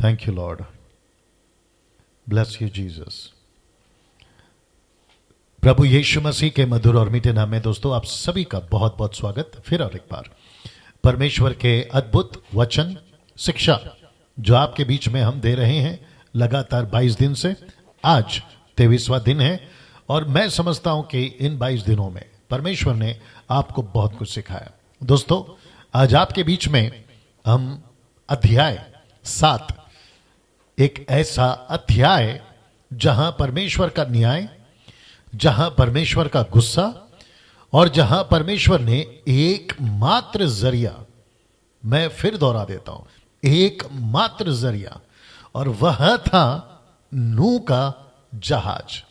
Thank you, Lord. Bless you, Jesus. प्रभु यीशु मसीह के मधुर और मीठे नाम में दोस्तों आप सभी का बहुत बहुत स्वागत फिर और एक बार परमेश्वर के अद्भुत वचन शिक्षा जो आपके बीच में हम दे रहे हैं लगातार 22 दिन से। आज 23वां दिन है और मैं समझता हूं कि इन 22 दिनों में परमेश्वर ने आपको बहुत कुछ सिखाया। दोस्तों आज आपके बीच में हम अध्याय 7, एक ऐसा अध्याय जहां परमेश्वर का न्याय, जहां परमेश्वर का गुस्सा और जहां परमेश्वर ने एकमात्र जरिया, मैं फिर दोहरा देता हूं, एकमात्र जरिया, और वह था नूह का जहाज।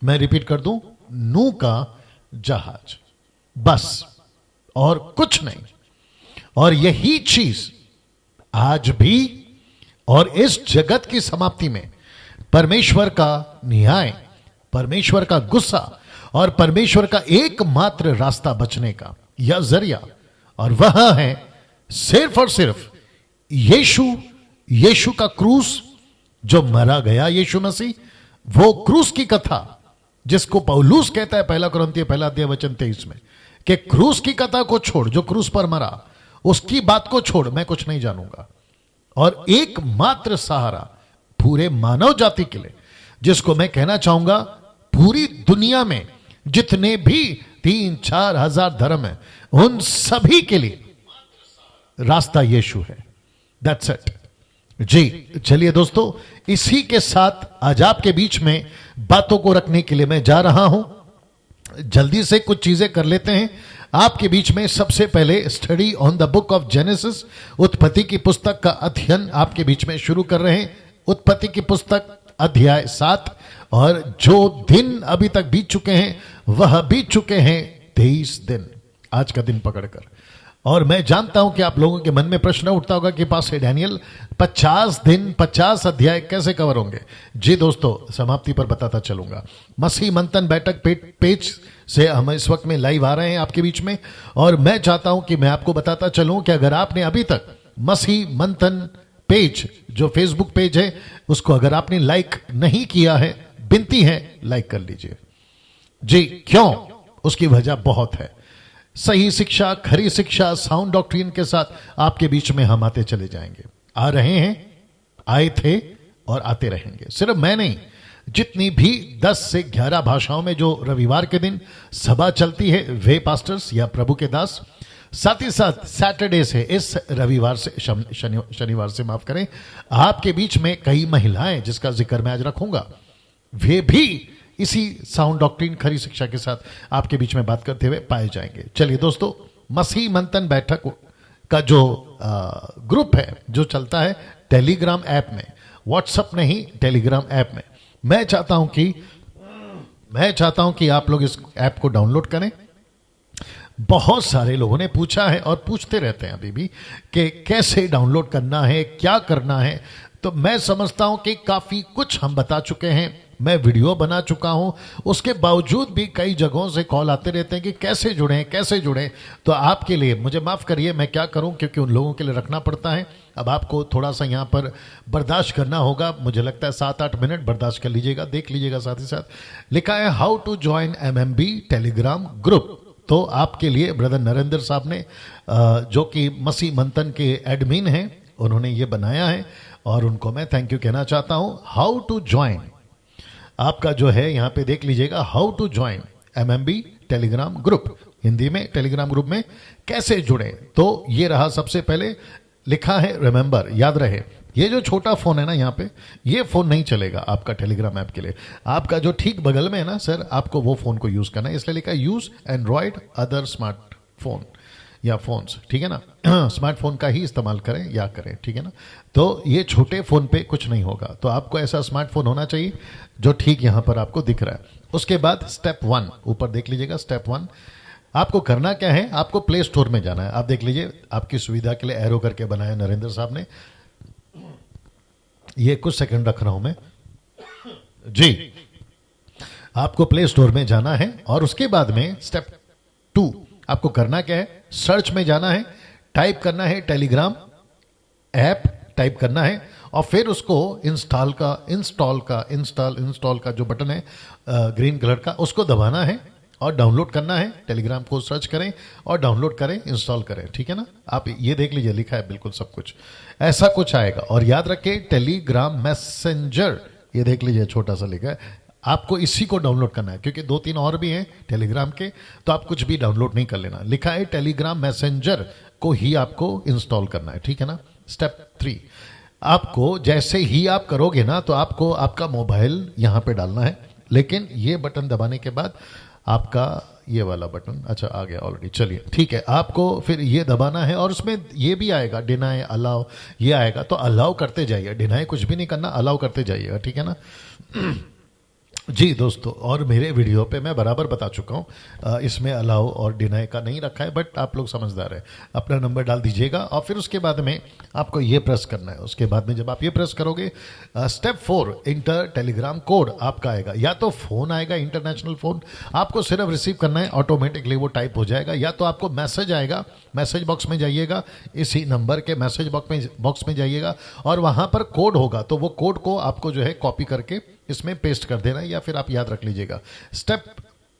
मैं रिपीट कर दूं, नूह का जहाज, बस और कुछ नहीं। और यही चीज आज भी और इस जगत की समाप्ति में परमेश्वर का न्याय, परमेश्वर का गुस्सा और परमेश्वर का एकमात्र रास्ता बचने का यह जरिया, और वह है सिर्फ और सिर्फ यीशु का क्रूस जो मरा गया, यीशु मसीह, वो क्रूस की कथा जिसको पौलुस कहता है 1 कुरिन्थियों 1 अध्याय वचन 23 में कि क्रूस की कथा को छोड़, जो क्रूस पर मरा उसकी बात को छोड़ मैं कुछ नहीं जानूंगा। और एकमात्र सहारा पूरे मानव जाति के लिए, जिसको मैं कहना चाहूंगा पूरी दुनिया में जितने भी 3-4 हजार धर्म है उन सभी के लिए रास्ता यीशु है। दैट्स इट जी। चलिए दोस्तों, इसी के साथ आज आपके बीच में बातों को रखने के लिए मैं जा रहा हूं। जल्दी से कुछ चीजें कर लेते हैं आपके बीच में। सबसे पहले study on the book of genesis, उत्पत्ति की पुस्तक का अध्ययन आपके बीच में शुरू कर रहे हैं। उत्पत्ति की पुस्तक अध्याय 7, और जो दिन अभी तक बीत चुके हैं वह बीत चुके हैं 23 दिन, आज का दिन पकड़कर। और मैं जानता हूं कि आप लोगों के मन में प्रश्न उठता होगा कि पास डैनियल 50 दिन 50 अध्याय कैसे कवर होंगे। जी दोस्तों, समाप्ति पर बताता चलूंगा। मसीह मंथन बैठक पेज से हम इस वक्त में लाइव आ रहे हैं आपके बीच में, और मैं चाहता हूं कि मैं आपको बताता चलूं कि अगर आपने अभी तक मसीह मंथन पेज जो फेसबुक पेज है उसको अगर आपने लाइक नहीं किया है, विनती है लाइक कर लीजिए। जी क्यों? उसकी वजह बहुत है। सही शिक्षा, खरी शिक्षा, साउंड डॉक्ट्रिन के साथ आपके बीच में हम आते चले जाएंगे। आ रहे हैं, आए थे और आते रहेंगे। सिर्फ मैं नहीं, जितनी भी 10 से 11 भाषाओं में जो रविवार के दिन सभा चलती है वे पास्टर्स या प्रभु के दास, साथ ही साथ सैटरडे से, इस रविवार से शनिवार से माफ करें, आपके बीच में कई महिलाएं जिसका जिक्र मैं आज रखूंगा, वे भी इसी साउंड डॉक्ट्रिन खरी शिक्षा के साथ आपके बीच में बात करते हुए पाए जाएंगे। चलिए दोस्तों, मसीह मंथन बैठक का जो ग्रुप है जो चलता है टेलीग्राम ऐप में, व्हाट्सएप नहीं, टेलीग्राम ऐप में, मैं चाहता हूं कि आप लोग इस ऐप को डाउनलोड करें। बहुत सारे लोगों ने पूछा है और पूछते रहते हैं अभी भी कि कैसे डाउनलोड करना है, क्या करना है। तो मैं समझता हूं कि काफी कुछ हम बता चुके हैं, मैं वीडियो बना चुका हूं। उसके बावजूद भी कई जगहों से कॉल आते रहते हैं कि कैसे जुड़ें। तो आपके लिए मुझे माफ करिए, मैं क्या करूं, क्योंकि उन लोगों के लिए रखना पड़ता है। अब आपको थोड़ा सा यहां पर बर्दाश्त करना होगा। मुझे लगता है 7-8 मिनट बर्दाश्त कर लीजिएगा, देख लीजिएगा। साथ ही साथ लिखा है how to join MMB Telegram group. तो आपके लिए ब्रदर नरेंद्र साहब ने, जो कि मसीह मंथन के एडमिन हैं, उन्होंने ये बनाया है और उनको मैं थैंक यू कहना चाहता हूं। हाउ टू ज्वाइन आपका जो है यहां पे देख लीजिएगा, how to join MMB Telegram group, Hindi में टेलीग्राम ग्रुप में कैसे जुड़े। तो ये रहा, सबसे पहले लिखा है रिमेंबर, याद रहे ये जो छोटा फोन है ना यहाँ पे, ये फोन नहीं चलेगा आपका टेलीग्राम ऐप के लिए। आपका जो ठीक बगल में है ना सर, आपको वो फोन को यूज करना है, इसलिए लिखा है यूज एंड्रॉयड अदर स्मार्टफोन या फोन्स, ठीक है ना। स्मार्टफोन का ही इस्तेमाल करें या करें, ठीक है ना। तो ये छोटे फोन पे कुछ नहीं होगा, तो आपको ऐसा स्मार्टफोन होना चाहिए जो ठीक यहां पर आपको दिख रहा है। उसके बाद स्टेप 1 ऊपर देख लीजिएगा। स्टेप 1 आपको करना क्या है, आपको प्ले स्टोर में जाना है। आप देख लीजिए, आपकी सुविधा के लिए एरो करके बनाया नरेंद्र साहब ने, ये कुछ सेकंड रख रहा हूं मैं जी। आपको प्ले स्टोर में जाना है और उसके बाद में स्टेप 2 आपको करना क्या है, सर्च में जाना है, टाइप करना है टेलीग्राम ऐप टाइप करना है, और फिर उसको इंस्टॉल का जो बटन है ग्रीन कलर का, उसको दबाना है और डाउनलोड करना है। टेलीग्राम को सर्च करें और डाउनलोड करें, इंस्टॉल करें, ठीक है ना। आप ये देख लीजिए, लिखा है बिल्कुल सब कुछ, ऐसा कुछ आएगा। और याद रखें टेलीग्राम मैसेंजर, ये देख लीजिए छोटा सा लिखा है, आपको इसी को डाउनलोड करना है, क्योंकि 2-3 और भी हैं टेलीग्राम के, तो आप कुछ भी डाउनलोड नहीं कर लेना। लिखा है टेलीग्राम मैसेंजर को ही आपको इंस्टॉल करना है, ठीक है ना। स्टेप 3, आपको जैसे ही आप करोगे ना, तो आपको आपका मोबाइल यहां पे डालना है, लेकिन ये बटन दबाने के बाद आपका ये वाला बटन, अच्छा आ गया ऑलरेडी, चलिए ठीक है। आपको फिर ये दबाना है और उसमें ये भी आएगा डिनाई अलाउ, ये आएगा, तो अलाउ करते जाइए, डिनाई कुछ भी नहीं करना, अलाउ करते जाइएगा, ठीक है ना। जी दोस्तों, और मेरे वीडियो पे मैं बराबर बता चुका हूँ, इसमें अलाउ और डिनाई का नहीं रखा है, बट आप लोग समझदार हैं। अपना नंबर डाल दीजिएगा और फिर उसके बाद में आपको ये प्रेस करना है। उसके बाद में जब आप ये प्रेस करोगे, स्टेप 4 इंटर टेलीग्राम कोड आपका आएगा। या तो फोन आएगा, इंटरनेशनल फोन, आपको सिर्फ रिसीव करना है, ऑटोमेटिकली वो टाइप हो जाएगा। या तो आपको मैसेज आएगा, मैसेज बॉक्स में जाइएगा, इसी नंबर के मैसेज बॉक्स में जाइएगा और वहां पर कोड होगा, तो वो कोड को आपको जो है कॉपी करके इसमें पेस्ट कर देना है, या फिर आप याद रख लीजिएगा। स्टेप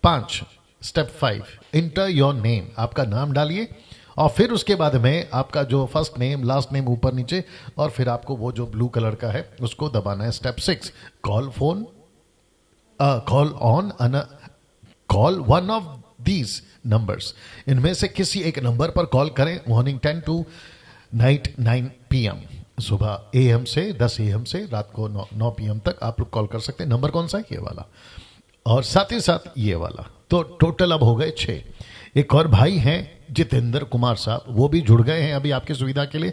5 इंटर योर नेम, आपका नाम डालिए और फिर उसके बाद में आपका जो फर्स्ट नेम लास्ट नेम ऊपर नीचे, और फिर आपको वो जो ब्लू कलर का है उसको दबाना है। Step 6 call one of these numbers, इनमें से किसी एक नंबर पर कॉल करें, मॉर्निंग 10 टू नाइट 9 PM, सुबह AM से 10 AM से रात को 9 PM तक आप लोग कॉल कर सकते हैं। नंबर कौन सा है? ये वाला, और साथ ही साथ ये वाला। तो टोटल अब हो गए 6। एक और भाई हैं जितेंद्र कुमार साहब, वो भी जुड़ गए हैं अभी आपकी सुविधा के लिए।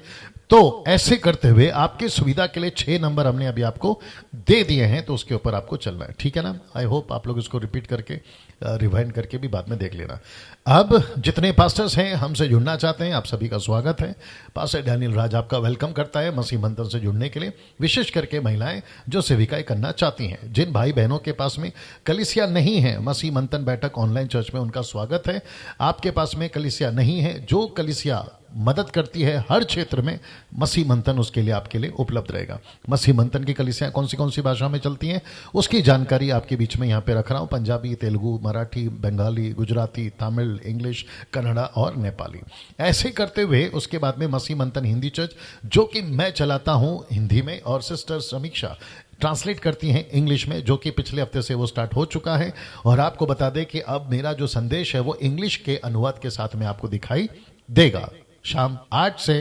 तो ऐसे करते हुए आपकी सुविधा के लिए 6 नंबर हमने अभी आपको दे दिए हैं, तो उसके ऊपर आपको चलना है, ठीक है ना। आई होप आप लोग इसको रिपीट करके रिवाइंड करके भी बाद में देख लेना। अब जितने पास्टर्स हैं हमसे जुड़ना चाहते हैं, आप सभी का स्वागत है। पास्टर डैनियल राज आपका वेलकम करता है मसीह मंथन से जुड़ने के लिए, विशेष करके महिलाएं जो सेविकाएं करना चाहती हैं। जिन भाई बहनों के पास में कलीसिया नहीं है, मसीह मंथन बैठक ऑनलाइन चर्च में उनका स्वागत है। आपके पास में कलीसिया नहीं है, जो कलीसिया मदद करती है हर क्षेत्र में, मसीह मंथन उसके लिए आपके लिए उपलब्ध रहेगा। मसीह मंथन की कलीसियां कौन सी भाषा में चलती हैं, उसकी जानकारी आपके बीच में यहाँ पे रख रहा हूँ। पंजाबी, तेलुगु, मराठी, बंगाली, गुजराती, तमिल, इंग्लिश, कन्नड़ा और नेपाली। ऐसे करते हुए उसके बाद में मसीह मंथन हिंदी चर्च, जो कि मैं चलाता हूँ हिंदी में, और सिस्टर समीक्षा ट्रांसलेट करती हैं इंग्लिश में, जो कि पिछले हफ्ते से वो स्टार्ट हो चुका है। और आपको बता दें कि अब मेरा जो संदेश है वो इंग्लिश के अनुवाद के साथ में आपको दिखाई देगा। शाम 8 से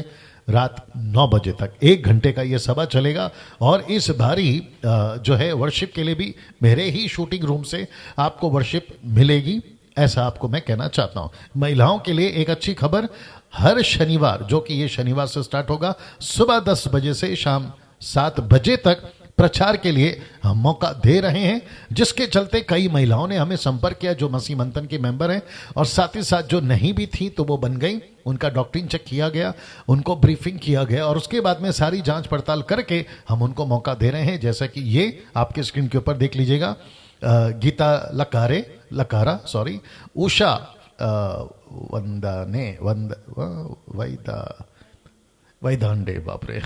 रात 9 बजे तक 1 घंटे का ये सभा चलेगा। और इस बारी जो है वर्शिप के लिए भी मेरे ही शूटिंग रूम से आपको वर्शिप मिलेगी, ऐसा आपको मैं कहना चाहता हूँ। महिलाओं के लिए एक अच्छी खबर, हर शनिवार, जो कि ये शनिवार से स्टार्ट होगा, सुबह 10 बजे से शाम 7 बजे तक प्रचार के लिए हम मौका दे रहे हैं, जिसके चलते कई महिलाओं ने हमें संपर्क किया जो मसीह मंथन की मेंबर हैं, और साथ ही साथ जो नहीं भी थी तो वो बन गई। उनका डॉक्ट्रिन चेक किया गया, उनको ब्रीफिंग किया गया, और उसके बाद में सारी जांच पड़ताल करके हम उनको मौका दे रहे हैं। जैसा कि ये आपके स्क्रीन के ऊपर देख लीजिएगा, गीता लकारा, उषा वैदांडे, बाप रे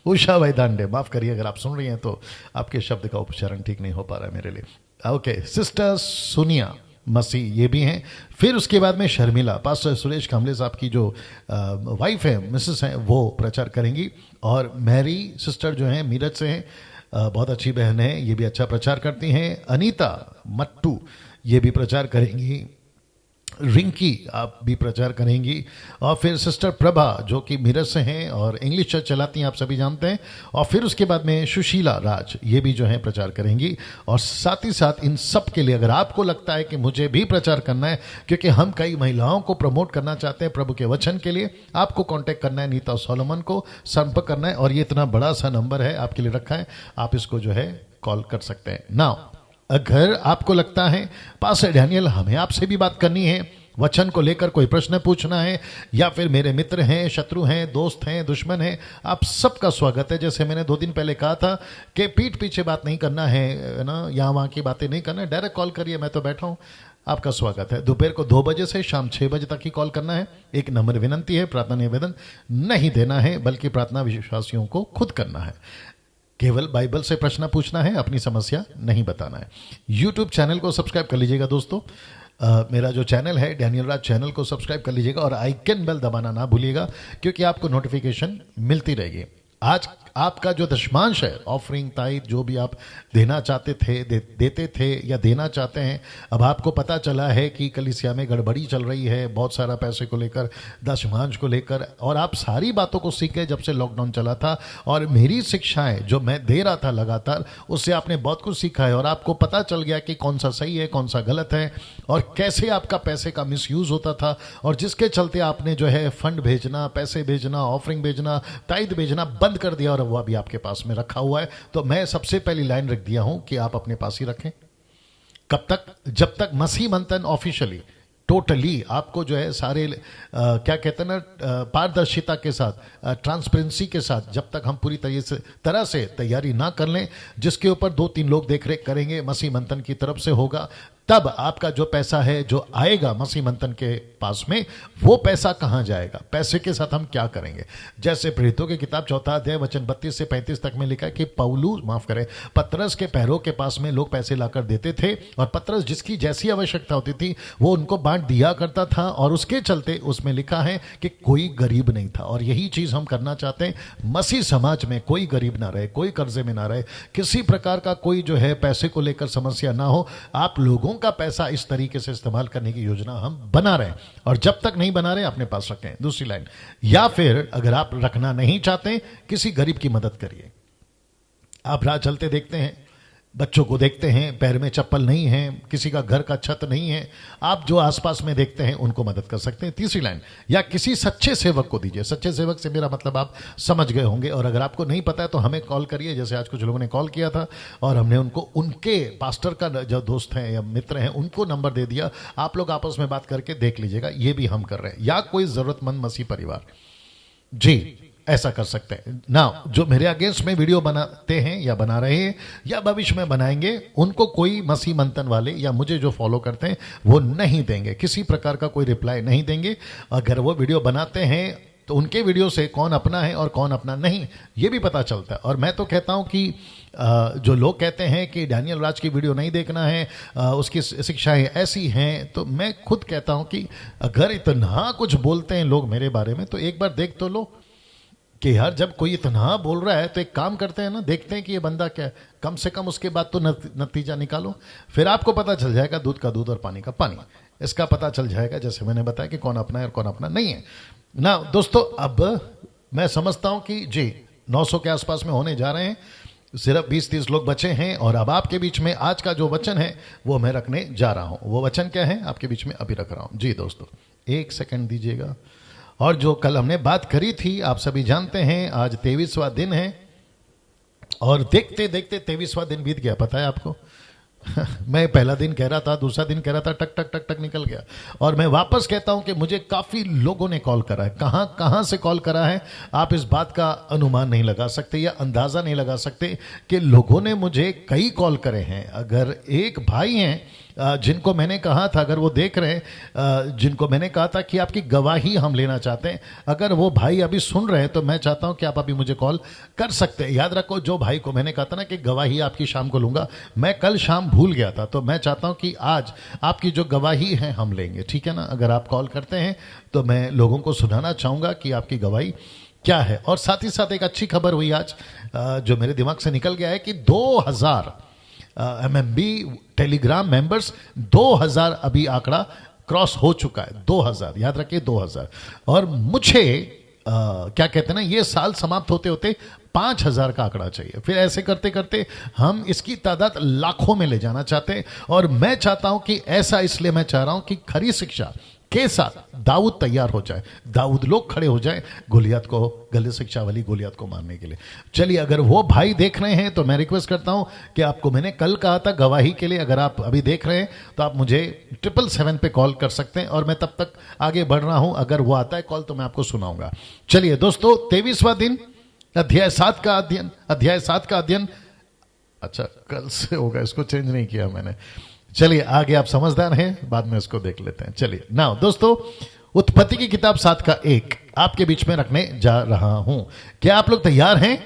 उषा वैदांडे, माफ करिए अगर आप सुन रही हैं तो आपके शब्द का उच्चारण ठीक नहीं हो पा रहा है मेरे लिए। ओके, सिस्टर सोनिया मसीह ये भी हैं। फिर उसके बाद में शर्मिला, पास्टर सुरेश कामले साहब की जो वाइफ है, मिसेस हैं, वो प्रचार करेंगी। और मैरी सिस्टर जो हैं मीरठ से हैं, बहुत अच्छी बहन है, ये भी अच्छा प्रचार करती हैं। अनीता मट्टू ये भी प्रचार करेंगी। रिंकी आप भी प्रचार करेंगी। और फिर सिस्टर प्रभा जो कि मीरठ से हैं और इंग्लिश चर्च चलाती हैं, आप सभी जानते हैं। और फिर उसके बाद में सुशीला राज ये भी जो है प्रचार करेंगी। और साथ ही साथ इन सब के लिए अगर आपको लगता है कि मुझे भी प्रचार करना है, क्योंकि हम कई महिलाओं को प्रमोट करना चाहते हैं प्रभु के वचन के लिए, आपको कांटेक्ट करना है, नीता सोलोमन को संपर्क करना है। और ये इतना बड़ा सा नंबर है आपके लिए रखा है, आप इसको जो है कॉल कर सकते हैं। नाउ अगर आपको लगता है पास्टर डैनियल हमें आपसे भी बात करनी है, वचन को लेकर कोई प्रश्न पूछना है, या फिर मेरे मित्र हैं, शत्रु हैं, दोस्त हैं, दुश्मन हैं, आप सबका स्वागत है। जैसे मैंने 2 दिन पहले कहा था कि पीठ पीछे बात नहीं करना है ना, यहाँ वहाँ की बातें नहीं करना है, डायरेक्ट कॉल करिए, मैं तो बैठा हूँ। आपका स्वागत है। दोपहर को 2 बजे से शाम 6 बजे तक ही कॉल करना है। एक नम्र विनंती है, प्रार्थना निवेदन नहीं देना है, बल्कि प्रार्थना विश्वासियों को खुद करना है। केवल बाइबल से प्रश्न पूछना है, अपनी समस्या नहीं बताना है। यूट्यूब चैनल को सब्सक्राइब कर लीजिएगा दोस्तों। मेरा जो चैनल है डैनियल राज चैनल को सब्सक्राइब कर लीजिएगा और आइकन बेल दबाना ना भूलिएगा, क्योंकि आपको नोटिफिकेशन मिलती रहेगी। आज आपका जो दशमांश है, ऑफरिंग, ताइद, जो भी आप देना चाहते थे, देते थे या देना चाहते हैं, अब आपको पता चला है कि कलीसिया में गड़बड़ी चल रही है बहुत सारा पैसे को लेकर, दशमांश को लेकर, और आप सारी बातों को सीखे जब से लॉकडाउन चला था। और मेरी शिक्षाएं जो मैं दे रहा था लगातार, उससे आपने बहुत कुछ सीखा है और आपको पता चल गया कि कौन सा सही है, कौन सा गलत है, और कैसे आपका पैसे का मिसयूज होता था, और जिसके चलते आपने जो है फंड भेजना, पैसे भेजना, ऑफरिंग भेजना, ताइद भेजना बंद कर दिया, और वो अभी आपके पास में रखा हुआ है। तो मैं सबसे पहली लाइन रख दिया हूं कि आप अपने पास ही रखें। कब तक? जब तक मसीह मंथन ऑफिशियली टोटली आपको जो है सारे क्या कहते हैं ना, पारदर्शिता के साथ, ट्रांसपेरेंसी के साथ, जब तक हम पूरी तरह से तैयारी ना कर लें, जिसके ऊपर 2-3 लोग देखरेख करेंगे, मसीह मंथन की तरफ से होगा, तब आपका जो पैसा है जो आएगा मसीह मंथन के पास में, वो पैसा कहां जाएगा, पैसे के साथ हम क्या करेंगे। जैसे प्रेरितों की किताब 4 अध्याय वचन 32 से 35 तक में लिखा है कि पतरस के पैरों के पास में लोग पैसे लाकर देते थे, और पतरस जिसकी जैसी आवश्यकता होती थी वो उनको बांट दिया करता था, और उसके चलते उसमें लिखा है कि कोई गरीब नहीं था। और यही चीज हम करना चाहते हैं, मसीह समाज में कोई गरीब ना रहे, कोई कर्जे में ना रहे, किसी प्रकार का कोई जो है पैसे को लेकर समस्या ना हो। आप लोगों का पैसा इस तरीके से इस्तेमाल करने की योजना हम बना रहे हैं, और जब तक नहीं बना रहे अपने पास रखें। दूसरी लाइन, या फिर अगर आप रखना नहीं चाहते, किसी गरीब की मदद करिए। आप राह चलते देखते हैं, बच्चों को देखते हैं पैर में चप्पल नहीं है, किसी का घर का छत नहीं है, आप जो आसपास में देखते हैं उनको मदद कर सकते हैं। तीसरी लाइन, या किसी सच्चे सेवक को दीजिए। सच्चे सेवक से मेरा मतलब आप समझ गए होंगे, और अगर आपको नहीं पता है तो हमें कॉल करिए। जैसे आज कुछ लोगों ने कॉल किया था और हमने उनको उनके पास्टर का जो दोस्त हैं या मित्र हैं उनको नंबर दे दिया। आप लोग आपस में बात करके देख लीजिएगा, ये भी हम कर रहे हैं। या कोई जरूरतमंद मसीह परिवार, जी ऐसा कर सकते हैं ना। जो मेरे अगेंस्ट में वीडियो बनाते हैं या बना रहे हैं या भविष्य में बनाएंगे, उनको कोई मसीह मंथन वाले या मुझे जो फॉलो करते हैं वो नहीं देंगे, किसी प्रकार का कोई रिप्लाई नहीं देंगे। अगर वो वीडियो बनाते हैं तो उनके वीडियो से कौन अपना है और कौन अपना नहीं, ये भी पता चलता है। और मैं तो कहता हूं कि जो लोग कहते हैं कि डैनियल राज की वीडियो नहीं देखना है, उसकी शिक्षाएं ऐसी हैं, तो मैं खुद कहता हूं कि अगर इतना कुछ बोलते हैं लोग मेरे बारे में, तो एक बार देख तो लो कि यार जब कोई इतना बोल रहा है तो एक काम करते हैं ना, देखते हैं कि ये बंदा क्या है, कम से कम उसके बाद तो नतीजा निकालो। फिर आपको पता चल जाएगा दूध का दूध और पानी का पानी, इसका पता चल जाएगा। जैसे मैंने बताया कि कौन अपना है और कौन अपना नहीं है ना। दोस्तों अब मैं समझता हूं कि जी 900 के आसपास में होने जा रहे हैं, सिर्फ 20-30 लोग बचे हैं, और अब आपके बीच में आज का जो वचन है वो मैं रखने जा रहा हूं। वो वचन क्या है आपके बीच में अभी रख रहा हूं। जी दोस्तों 1 सेकंड दीजिएगा। और जो कल हमने बात करी थी, आप सभी जानते हैं आज 23वां दिन है, और देखते देखते 23वां दिन बीत गया, पता है आपको। मैं पहला दिन कह रहा था, दूसरा दिन कह रहा था, टक टक टक टक निकल गया। और मैं वापस कहता हूं कि मुझे काफी लोगों ने कॉल करा है। कहां कहां से कॉल करा है आप इस बात का अनुमान नहीं लगा सकते या अंदाजा नहीं लगा सकते कि लोगों ने मुझे कई कॉल करे हैं। अगर एक भाई हैं जिनको मैंने कहा था, अगर वो देख रहे हैं, जिनको मैंने कहा था कि आपकी गवाही हम लेना चाहते हैं, अगर वो भाई अभी सुन रहे हैं तो मैं चाहता हूं कि आप अभी मुझे कॉल कर सकते हैं। याद रखो, जो भाई को मैंने कहा था ना कि गवाही आपकी शाम को लूंगा, मैं कल शाम भूल गया था, तो मैं चाहता हूं कि आज आपकी जो गवाही है हम लेंगे, ठीक है ना। अगर आप कॉल करते हैं तो मैं लोगों को सुनाना चाहूंगा कि आपकी गवाही क्या है। और साथ ही साथ एक अच्छी खबर हुई आज, जो मेरे दिमाग से निकल गया है कि 2000 MMB टेलीग्राम मेंबर्स, 2000 अभी आंकड़ा क्रॉस हो चुका है। 2000, याद रखिए 2000। और मुझे क्या कहते हैं ना, ये साल समाप्त होते होते 5000 का आंकड़ा चाहिए। फिर ऐसे करते करते हम इसकी तादाद लाखों में ले जाना चाहते हैं। और मैं चाहता हूं कि ऐसा इसलिए मैं चाह रहा हूं कि खरी शिक्षा के साथ दाऊद तैयार हो जाए, दाऊद लोग खड़े हो जाए गोलियत को, गलत शिक्षा वाली गोलियत को मारने के लिए। चलिए, अगर वो भाई देख रहे हैं तो मैं रिक्वेस्ट करता हूं कि आपको मैंने कल कहा था गवाही के लिए, अगर आप अभी देख रहे हैं तो आप मुझे 777 पे कॉल कर सकते हैं, और मैं तब तक आगे बढ़ रहा हूं। अगर वो आता है कॉल तो मैं आपको सुनाऊंगा। चलिए दोस्तों, 23वां दिन, अध्याय 7 का अध्ययन। अच्छा, कल से होगा, इसको चेंज नहीं किया मैंने। चलिए आगे, आप समझदार हैं, बाद में उसको देख लेते हैं। चलिए नाउ दोस्तों, उत्पत्ति की किताब 7 का 1 आपके बीच में रखने जा रहा हूं। क्या आप लोग तैयार हैं?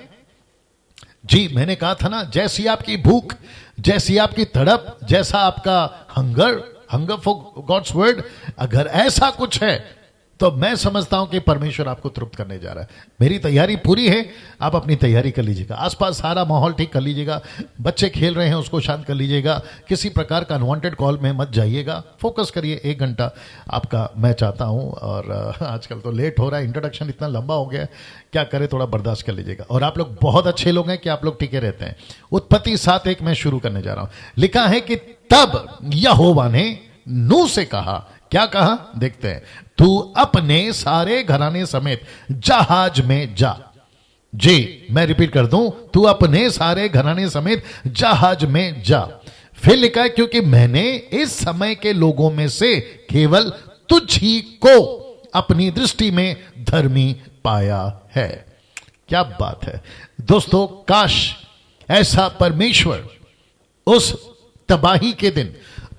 जी, मैंने कहा था ना, जैसी आपकी भूख, जैसी आपकी तड़प, जैसा आपका हंगर फॉर गॉड्स वर्ड, अगर ऐसा कुछ है तो मैं समझता हूं कि परमेश्वर आपको तृप्त करने जा रहा है। मेरी तैयारी पूरी है, आप अपनी तैयारी कर लीजिएगा। आसपास सारा माहौल ठीक कर लीजिएगा, बच्चे खेल रहे हैं उसको शांत कर लीजिएगा, किसी प्रकार का अनवांटेड कॉल में मत जाइएगा, फोकस करिए। 1 घंटा आपका मैं चाहता हूं, और आजकल तो लेट हो रहा है, इंट्रोडक्शन इतना लंबा हो गया है, क्या करें, थोड़ा बर्दाश्त कर लीजिएगा। और आप लोग बहुत अच्छे लोग हैं कि आप लोग टिके रहते हैं। उत्पत्ति 7:1 मैं शुरू करने जा रहा हूं। लिखा है कि तब यहोवा ने नूह से कहा, क्या कहा देखते हैं, तू अपने सारे घराने समेत जहाज में जा। जी, मैं रिपीट कर दूं, तू अपने सारे घराने समेत जहाज में जा। फिर लिखा है, क्योंकि मैंने इस समय के लोगों में से केवल तुझ ही को अपनी दृष्टि में धर्मी पाया है। क्या बात है दोस्तों, काश ऐसा परमेश्वर उस तबाही के दिन,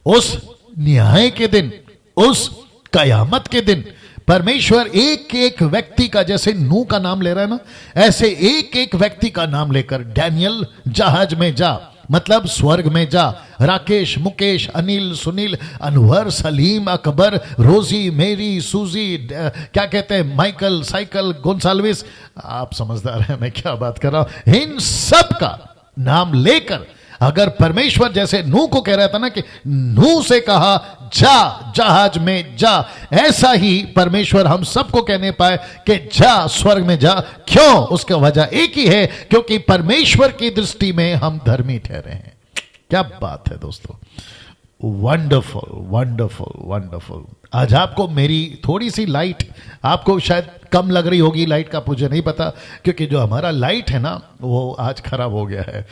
उस न्याय के दिन, उस कयामत के दिन परमेश्वर एक एक व्यक्ति का, जैसे नूह का नाम ले रहा है ना, ऐसे एक एक व्यक्ति का नाम लेकर, डैनियल जहाज में जा, मतलब स्वर्ग में जा। राकेश, मुकेश, अनिल, सुनील, अनवर, सलीम, अकबर, रोजी, मेरी, सूजी, क्या कहते हैं, माइकल, साइकिल, गोंसाल्विस, आप समझदार हैं मैं क्या बात कर रहा हूं। इन सब का नाम लेकर अगर परमेश्वर जैसे नूह को कह रहा था ना कि नूह से कहा जा जहाज में जा, ऐसा ही परमेश्वर हम सबको कहने पाए कि जा स्वर्ग में जा। क्यों? उसका वजह एक ही है, क्योंकि परमेश्वर की दृष्टि में हम धर्मी ठहरे हैं। क्या बात है दोस्तों, वंडरफुल वंडरफुल वंडरफुल। आज आपको मेरी थोड़ी सी लाइट आपको शायद कम लग रही होगी, लाइट का मुझे नहीं पता, क्योंकि जो हमारा लाइट है ना वो आज खराब हो गया है,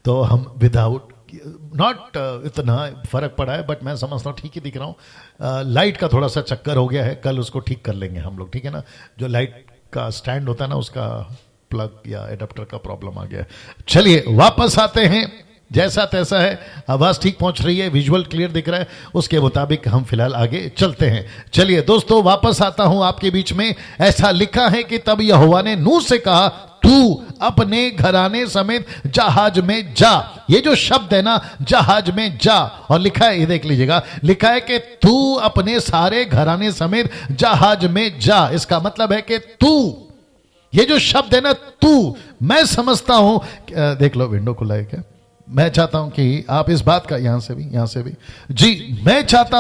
तो हम विदाउट नॉट इतना फर्क पड़ा है, बट मैं समझता हूँ ठीक ही दिख रहा हूँ। लाइट का थोड़ा सा चक्कर हो गया है, कल उसको ठीक कर लेंगे हम लोग, ठीक है ना। जो लाइट का स्टैंड होता है ना, उसका प्लग या एडाप्टर का प्रॉब्लम आ गया है। चलिए वापस आते हैं, जैसा तैसा है, आवाज ठीक पहुंच रही है, विजुअल क्लियर दिख रहा है, उसके मुताबिक हम फिलहाल आगे चलते हैं। चलिए दोस्तों, वापस आता हूं आपके बीच में। ऐसा लिखा है कि तब यहोवा ने नूह से कहा, तू अपने घराने समेत जहाज में जा। ये जो शब्द है ना, जहाज में जा, और लिखा है, ये देख लीजिएगा, लिखा है कि तू अपने सारे घराने समेत जहाज में जा। इसका मतलब है कि तू, ये जो शब्द है ना तू, मैं समझता हूं, देख लो विंडो खुला है क्या, मैं चाहता हूं कि आप इस बात का, यहां से भी जी, मैं चाहता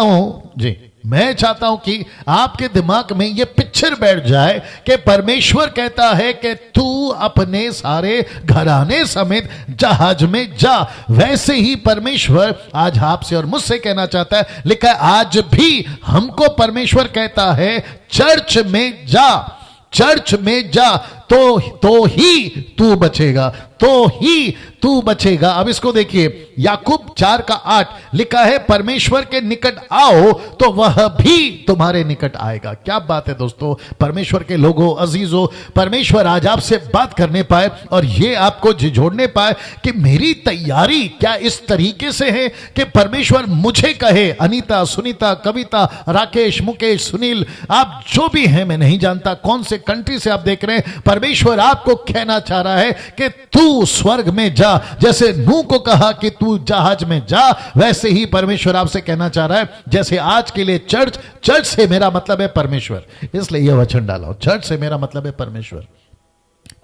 हूं कि आपके दिमाग में यह पिक्चर बैठ जाए कि परमेश्वर कहता है कि तू अपने सारे घराने समेत जहाज में जा। वैसे ही परमेश्वर आज आपसे और मुझसे कहना चाहता है। लिखा है, आज भी हमको परमेश्वर कहता है चर्च में जा, चर्च में जा, तो ही तू बचेगा, तो ही तू बचेगा। अब इसको देखिए, याकूब 4:8 लिखा है, परमेश्वर के निकट आओ तो वह भी तुम्हारे निकट आएगा। क्या बात है दोस्तों, परमेश्वर के लोगों, अजीजों, परमेश्वर आज आपसे बात करने पाए और ये आपको झिझोड़ने पाए कि मेरी तैयारी क्या इस तरीके से है कि परमेश्वर मुझे कहे, अनीता, सुनीता, कविता, राकेश, मुकेश, सुनील, आप जो भी हैं, मैं नहीं जानता कौन से कंट्री से आप देख रहे हैं, परमेश्वर आपको कहना चाह रहा है कि तू स्वर्ग में जा। जैसे नूह को कहा कि तू जहाज में जा, वैसे ही परमेश्वर आपसे कहना चाह रहा है, जैसे आज के लिए चर्च से मेरा मतलब है परमेश्वर, इसलिए यह वचन डाला, चर्च से मेरा मतलब है परमेश्वर।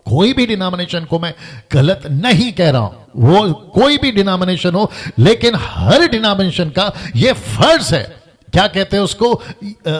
कोई भी डिनोमिनेशन को मैं गलत नहीं कह रहा हूं, वो कोई भी डिनोमिनेशन हो, लेकिन हर डिनोमिनेशन का यह फर्ज है, क्या कहते हैं उसको,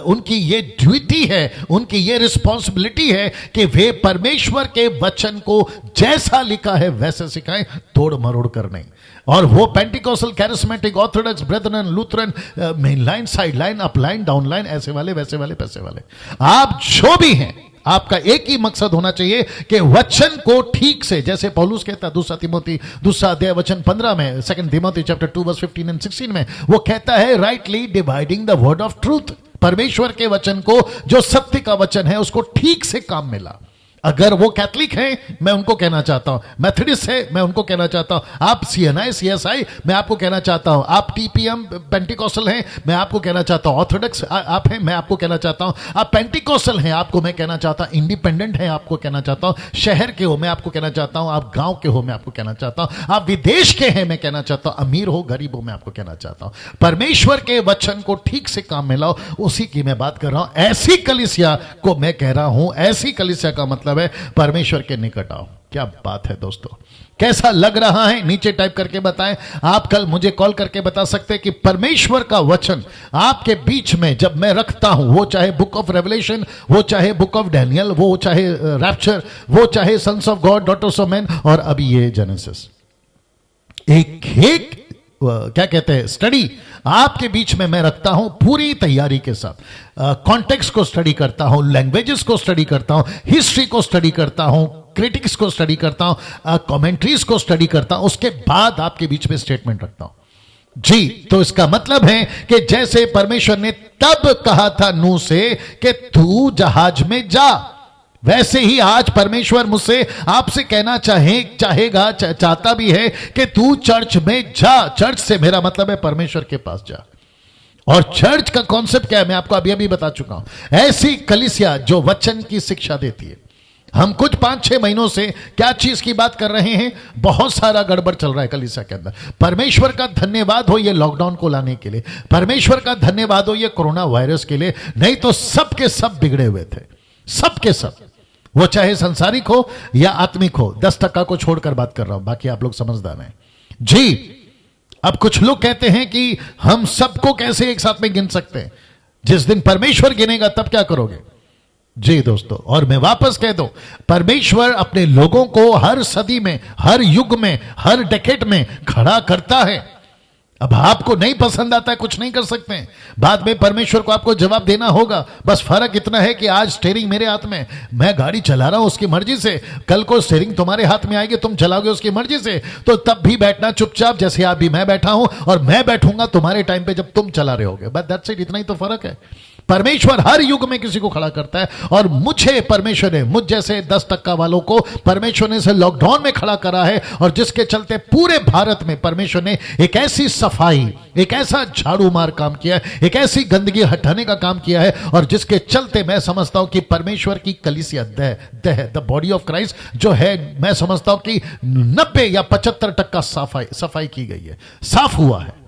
उनकी ये ड्यूटी है, उनकी ये रिस्पॉन्सिबिलिटी है कि वे परमेश्वर के वचन को जैसा लिखा है वैसे सिखाएं, तोड़ मरोड़ कर नहीं। और वो Pentecostal, charismatic, orthodox, Brethren, Lutheran, main line, side line, up line, down line, ऐसे वाले, वैसे वाले, पैसे वाले, आप जो भी हैं, आपका एक ही मकसद होना चाहिए कि वचन को ठीक से, जैसे पौलुस कहता है 2 तिमोथी 2 अध्याय वचन 15 में, 2 तिमोथी चैप्टर 2 वर्स 15 एंड 16 में, वो कहता है rightly dividing the word of truth. परमेश्वर के वचन को, जो सत्य का वचन है, उसको ठीक से काम मिला। अगर वो कैथलिक हैं, मैं उनको कहना चाहता हूं, मेथोडिस्ट है, मैं उनको कहना चाहता हूं, आप सीएनआई सीएसआई, मैं आपको कहना चाहता हूं, आप टीपीएम पेंटिकॉस्टल हैं, मैं आपको कहना चाहता हूं, ऑर्थोडॉक्स आप हैं, मैं आपको कहना चाहता हूं, आप पेंटिकॉस्टल हैं, आपको मैं कहना चाहता हूं, इंडिपेंडेंट हैं, आपको कहना चाहता हूं, शहर के हो, मैं आपको कहना चाहता हूं, आप गांव के हो, मैं आपको कहना चाहता हूं, आप विदेश के हैं, मैं कहना चाहता हूं, अमीर हो गरीब हो, मैं आपको कहना चाहता हूं, परमेश्वर के वचन को ठीक से काम में लाओ, उसी की मैं बात कर रहा हूं। ऐसी कलीसिया को मैं कह रहा हूं, ऐसी कलीसिया का मतलब है परमेश्वर के निकट आओ। क्या बात है दोस्तों, कैसा लग रहा है नीचे टाइप करके बताएं। आप कल मुझे कॉल करके बता सकते हैं कि परमेश्वर का वचन आपके बीच में जब मैं रखता हूं, वो चाहे बुक ऑफ रेवलेशन, वो चाहे बुक ऑफ डैनियल, वो चाहे रैप्चर, वो चाहे sons of God, daughters of man, और अभी ये जेनेसिस, एक क्या कहते हैं स्टडी आपके बीच में मैं रखता हूं पूरी तैयारी के साथ। कॉन्टेक्स्ट को स्टडी करता हूं, लैंग्वेजेस को स्टडी करता हूं, हिस्ट्री को स्टडी करता हूं, क्रिटिक्स को स्टडी करता हूं, कमेंट्रीज को स्टडी करता हूं, उसके बाद आपके बीच में स्टेटमेंट रखता हूं। जी, तो इसका मतलब है कि जैसे परमेश्वर ने तब कहा था नूह से कि तू जहाज में जा, वैसे ही आज परमेश्वर मुझसे आपसे कहना चाहेगा, चाहता भी है कि तू चर्च में जा। चर्च से मेरा मतलब है परमेश्वर के पास जा। और चर्च का कॉन्सेप्ट क्या है, मैं आपको अभी बता चुका हूं। ऐसी कलीसिया जो वचन की शिक्षा देती है। हम कुछ 5-6 महीनों से क्या चीज की बात कर रहे हैं, बहुत सारा गड़बड़ चल रहा है कलीसिया के अंदर। परमेश्वर का धन्यवाद हो ये लॉकडाउन को लाने के लिए, परमेश्वर का धन्यवाद हो ये कोरोना वायरस के लिए, नहीं तो सब के सब बिगड़े हुए थे, सब के सब, वो चाहे संसारिक हो या आत्मिक हो। 10% को छोड़कर बात कर रहा हूं, बाकी आप लोग समझदार हैं। जी, अब कुछ लोग कहते हैं कि हम सबको कैसे एक साथ में गिन सकते हैं, जिस दिन परमेश्वर गिनेगा तब क्या करोगे। जी दोस्तों, और मैं वापस कह दूं, परमेश्वर अपने लोगों को हर सदी में, हर युग में, हर डेकेड में खड़ा करता है। अब आपको नहीं पसंद आता है, कुछ नहीं कर सकते हैं, बाद में परमेश्वर को आपको जवाब देना होगा। बस फर्क इतना है कि आज स्टीयरिंग मेरे हाथ में, मैं गाड़ी चला रहा हूं उसकी मर्जी से, कल को स्टीयरिंग तुम्हारे हाथ में आएगी, तुम चलाओगे उसकी मर्जी से, तो तब भी बैठना चुपचाप, जैसे आप भी मैं बैठा हूं और मैं बैठूंगा तुम्हारे टाइम पे जब तुम चला रहे होगे। बस दैट्स इट, इतना ही तो फर्क है। परमेश्वर हर युग में किसी को खड़ा करता है, और मुझे परमेश्वर ने, मुझ जैसे 10% वालों को परमेश्वर ने से लॉकडाउन में खड़ा करा है, और जिसके चलते पूरे भारत में परमेश्वर ने एक ऐसी सफाई, एक ऐसा झाड़ू मार काम किया है, एक ऐसी गंदगी हटाने का काम किया है, और जिसके चलते मैं समझता हूं कि परमेश्वर की कलीसिया द बॉडी ऑफ क्राइस्ट जो है, मैं समझता हूं कि 90 या 75% सफाई की गई है, साफ हुआ है।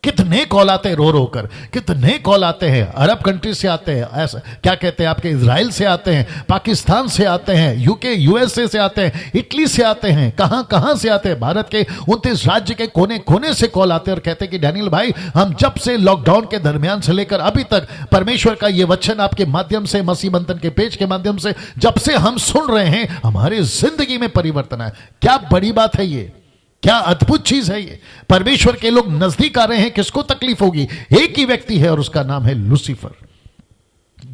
कितने कॉल आते हैं रो रो कर, कितने कॉल आते हैं अरब कंट्री से आते हैं, ऐसा क्या कहते हैं आपके इजराइल से आते हैं, पाकिस्तान से आते हैं, यूके यूएसए से आते हैं, इटली से आते हैं, कहां से आते हैं, भारत के 29 राज्य के कोने कोने से कॉल आते हैं और कहते हैं कि डैनियल भाई, हम जब से लॉकडाउन के दरमियान से लेकर अभी तक परमेश्वर का ये वचन आपके माध्यम से, मसीह बंधन के पेज के माध्यम से जब से हम सुन रहे हैं, हमारी जिंदगी में परिवर्तन है। क्या बड़ी बात है ये, क्या अद्भुत चीज है ये। परमेश्वर के लोग नजदीक आ रहे हैं, किसको तकलीफ होगी, एक ही व्यक्ति है और उसका नाम है लूसीफर।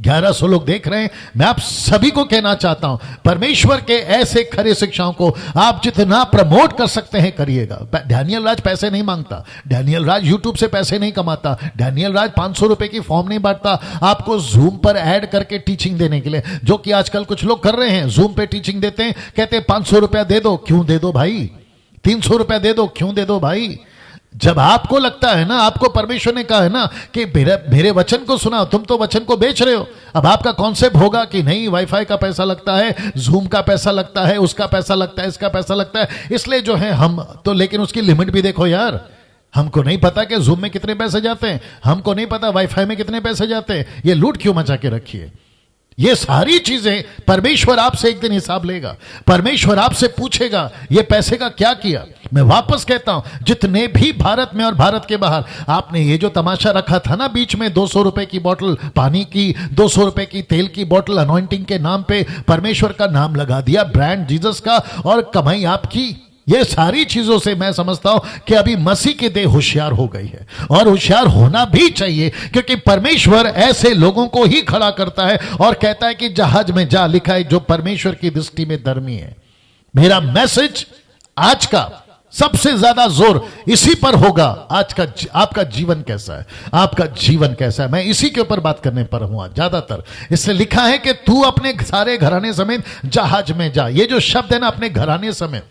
1100 लोग देख रहे हैं। मैं आप सभी को कहना चाहता हूं, परमेश्वर के ऐसे खरे शिक्षाओं को आप जितना प्रमोट कर सकते हैं करिएगा। डैनियल राज पैसे नहीं मांगता, डैनियल राज यूट्यूब से पैसे नहीं कमाता, डैनियल राज 500 रुपए की फॉर्म नहीं बांटता आपको जूम पर ऐड करके टीचिंग देने के लिए, जो कि आजकल कुछ लोग कर रहे हैं। जूम पे टीचिंग देते हैं, कहते हैं 500 रुपया दे दो, क्यों दे दो भाई, 300 रुपया दे दो, क्यों दे दो भाई। जब आपको लगता है ना, आपको परमेश्वर ने कहा है ना कि मेरे वचन को सुना, तुम तो वचन को बेच रहे हो। अब आपका कॉन्सेप्ट होगा कि नहीं, वाईफाई का पैसा लगता है, जूम का पैसा लगता है, उसका पैसा लगता है, इसका पैसा लगता है, इसलिए जो है हम तो, लेकिन उसकी लिमिट भी देखो यार। हमको नहीं पता कि जूम में कितने पैसे जाते हैं, हमको नहीं पता वाईफाई में कितने पैसे जाते हैं, ये लूट क्यों मचा के रखी है। ये सारी चीजें परमेश्वर आपसे एक दिन हिसाब लेगा, परमेश्वर आपसे पूछेगा ये पैसे का क्या किया। मैं वापस कहता हूं, जितने भी भारत में और भारत के बाहर आपने ये जो तमाशा रखा था ना बीच में, 200 रुपए की बोतल पानी की, 200 रुपए की तेल की बोतल अनॉइंटिंग के नाम पे परमेश्वर का नाम लगा दिया, ब्रांड जीसस का, और कमाई आपकी। ये सारी चीजों से मैं समझता हूं कि अभी मसीह की देह होशियार हो गई है, और होशियार होना भी चाहिए, क्योंकि परमेश्वर ऐसे लोगों को ही खड़ा करता है और कहता है कि जहाज में जा, लिखा है जो परमेश्वर की दृष्टि में धर्मी है। मेरा मैसेज आज का सबसे ज्यादा जोर इसी पर होगा। आज का आपका जीवन कैसा है, आपका जीवन कैसा है, मैं इसी के ऊपर बात करने पर हूं आज ज्यादातर। इसलिए लिखा है कि तू अपने सारे घराने समेत जहाज में जा। ये जो शब्द है ना, अपने घराने समेत,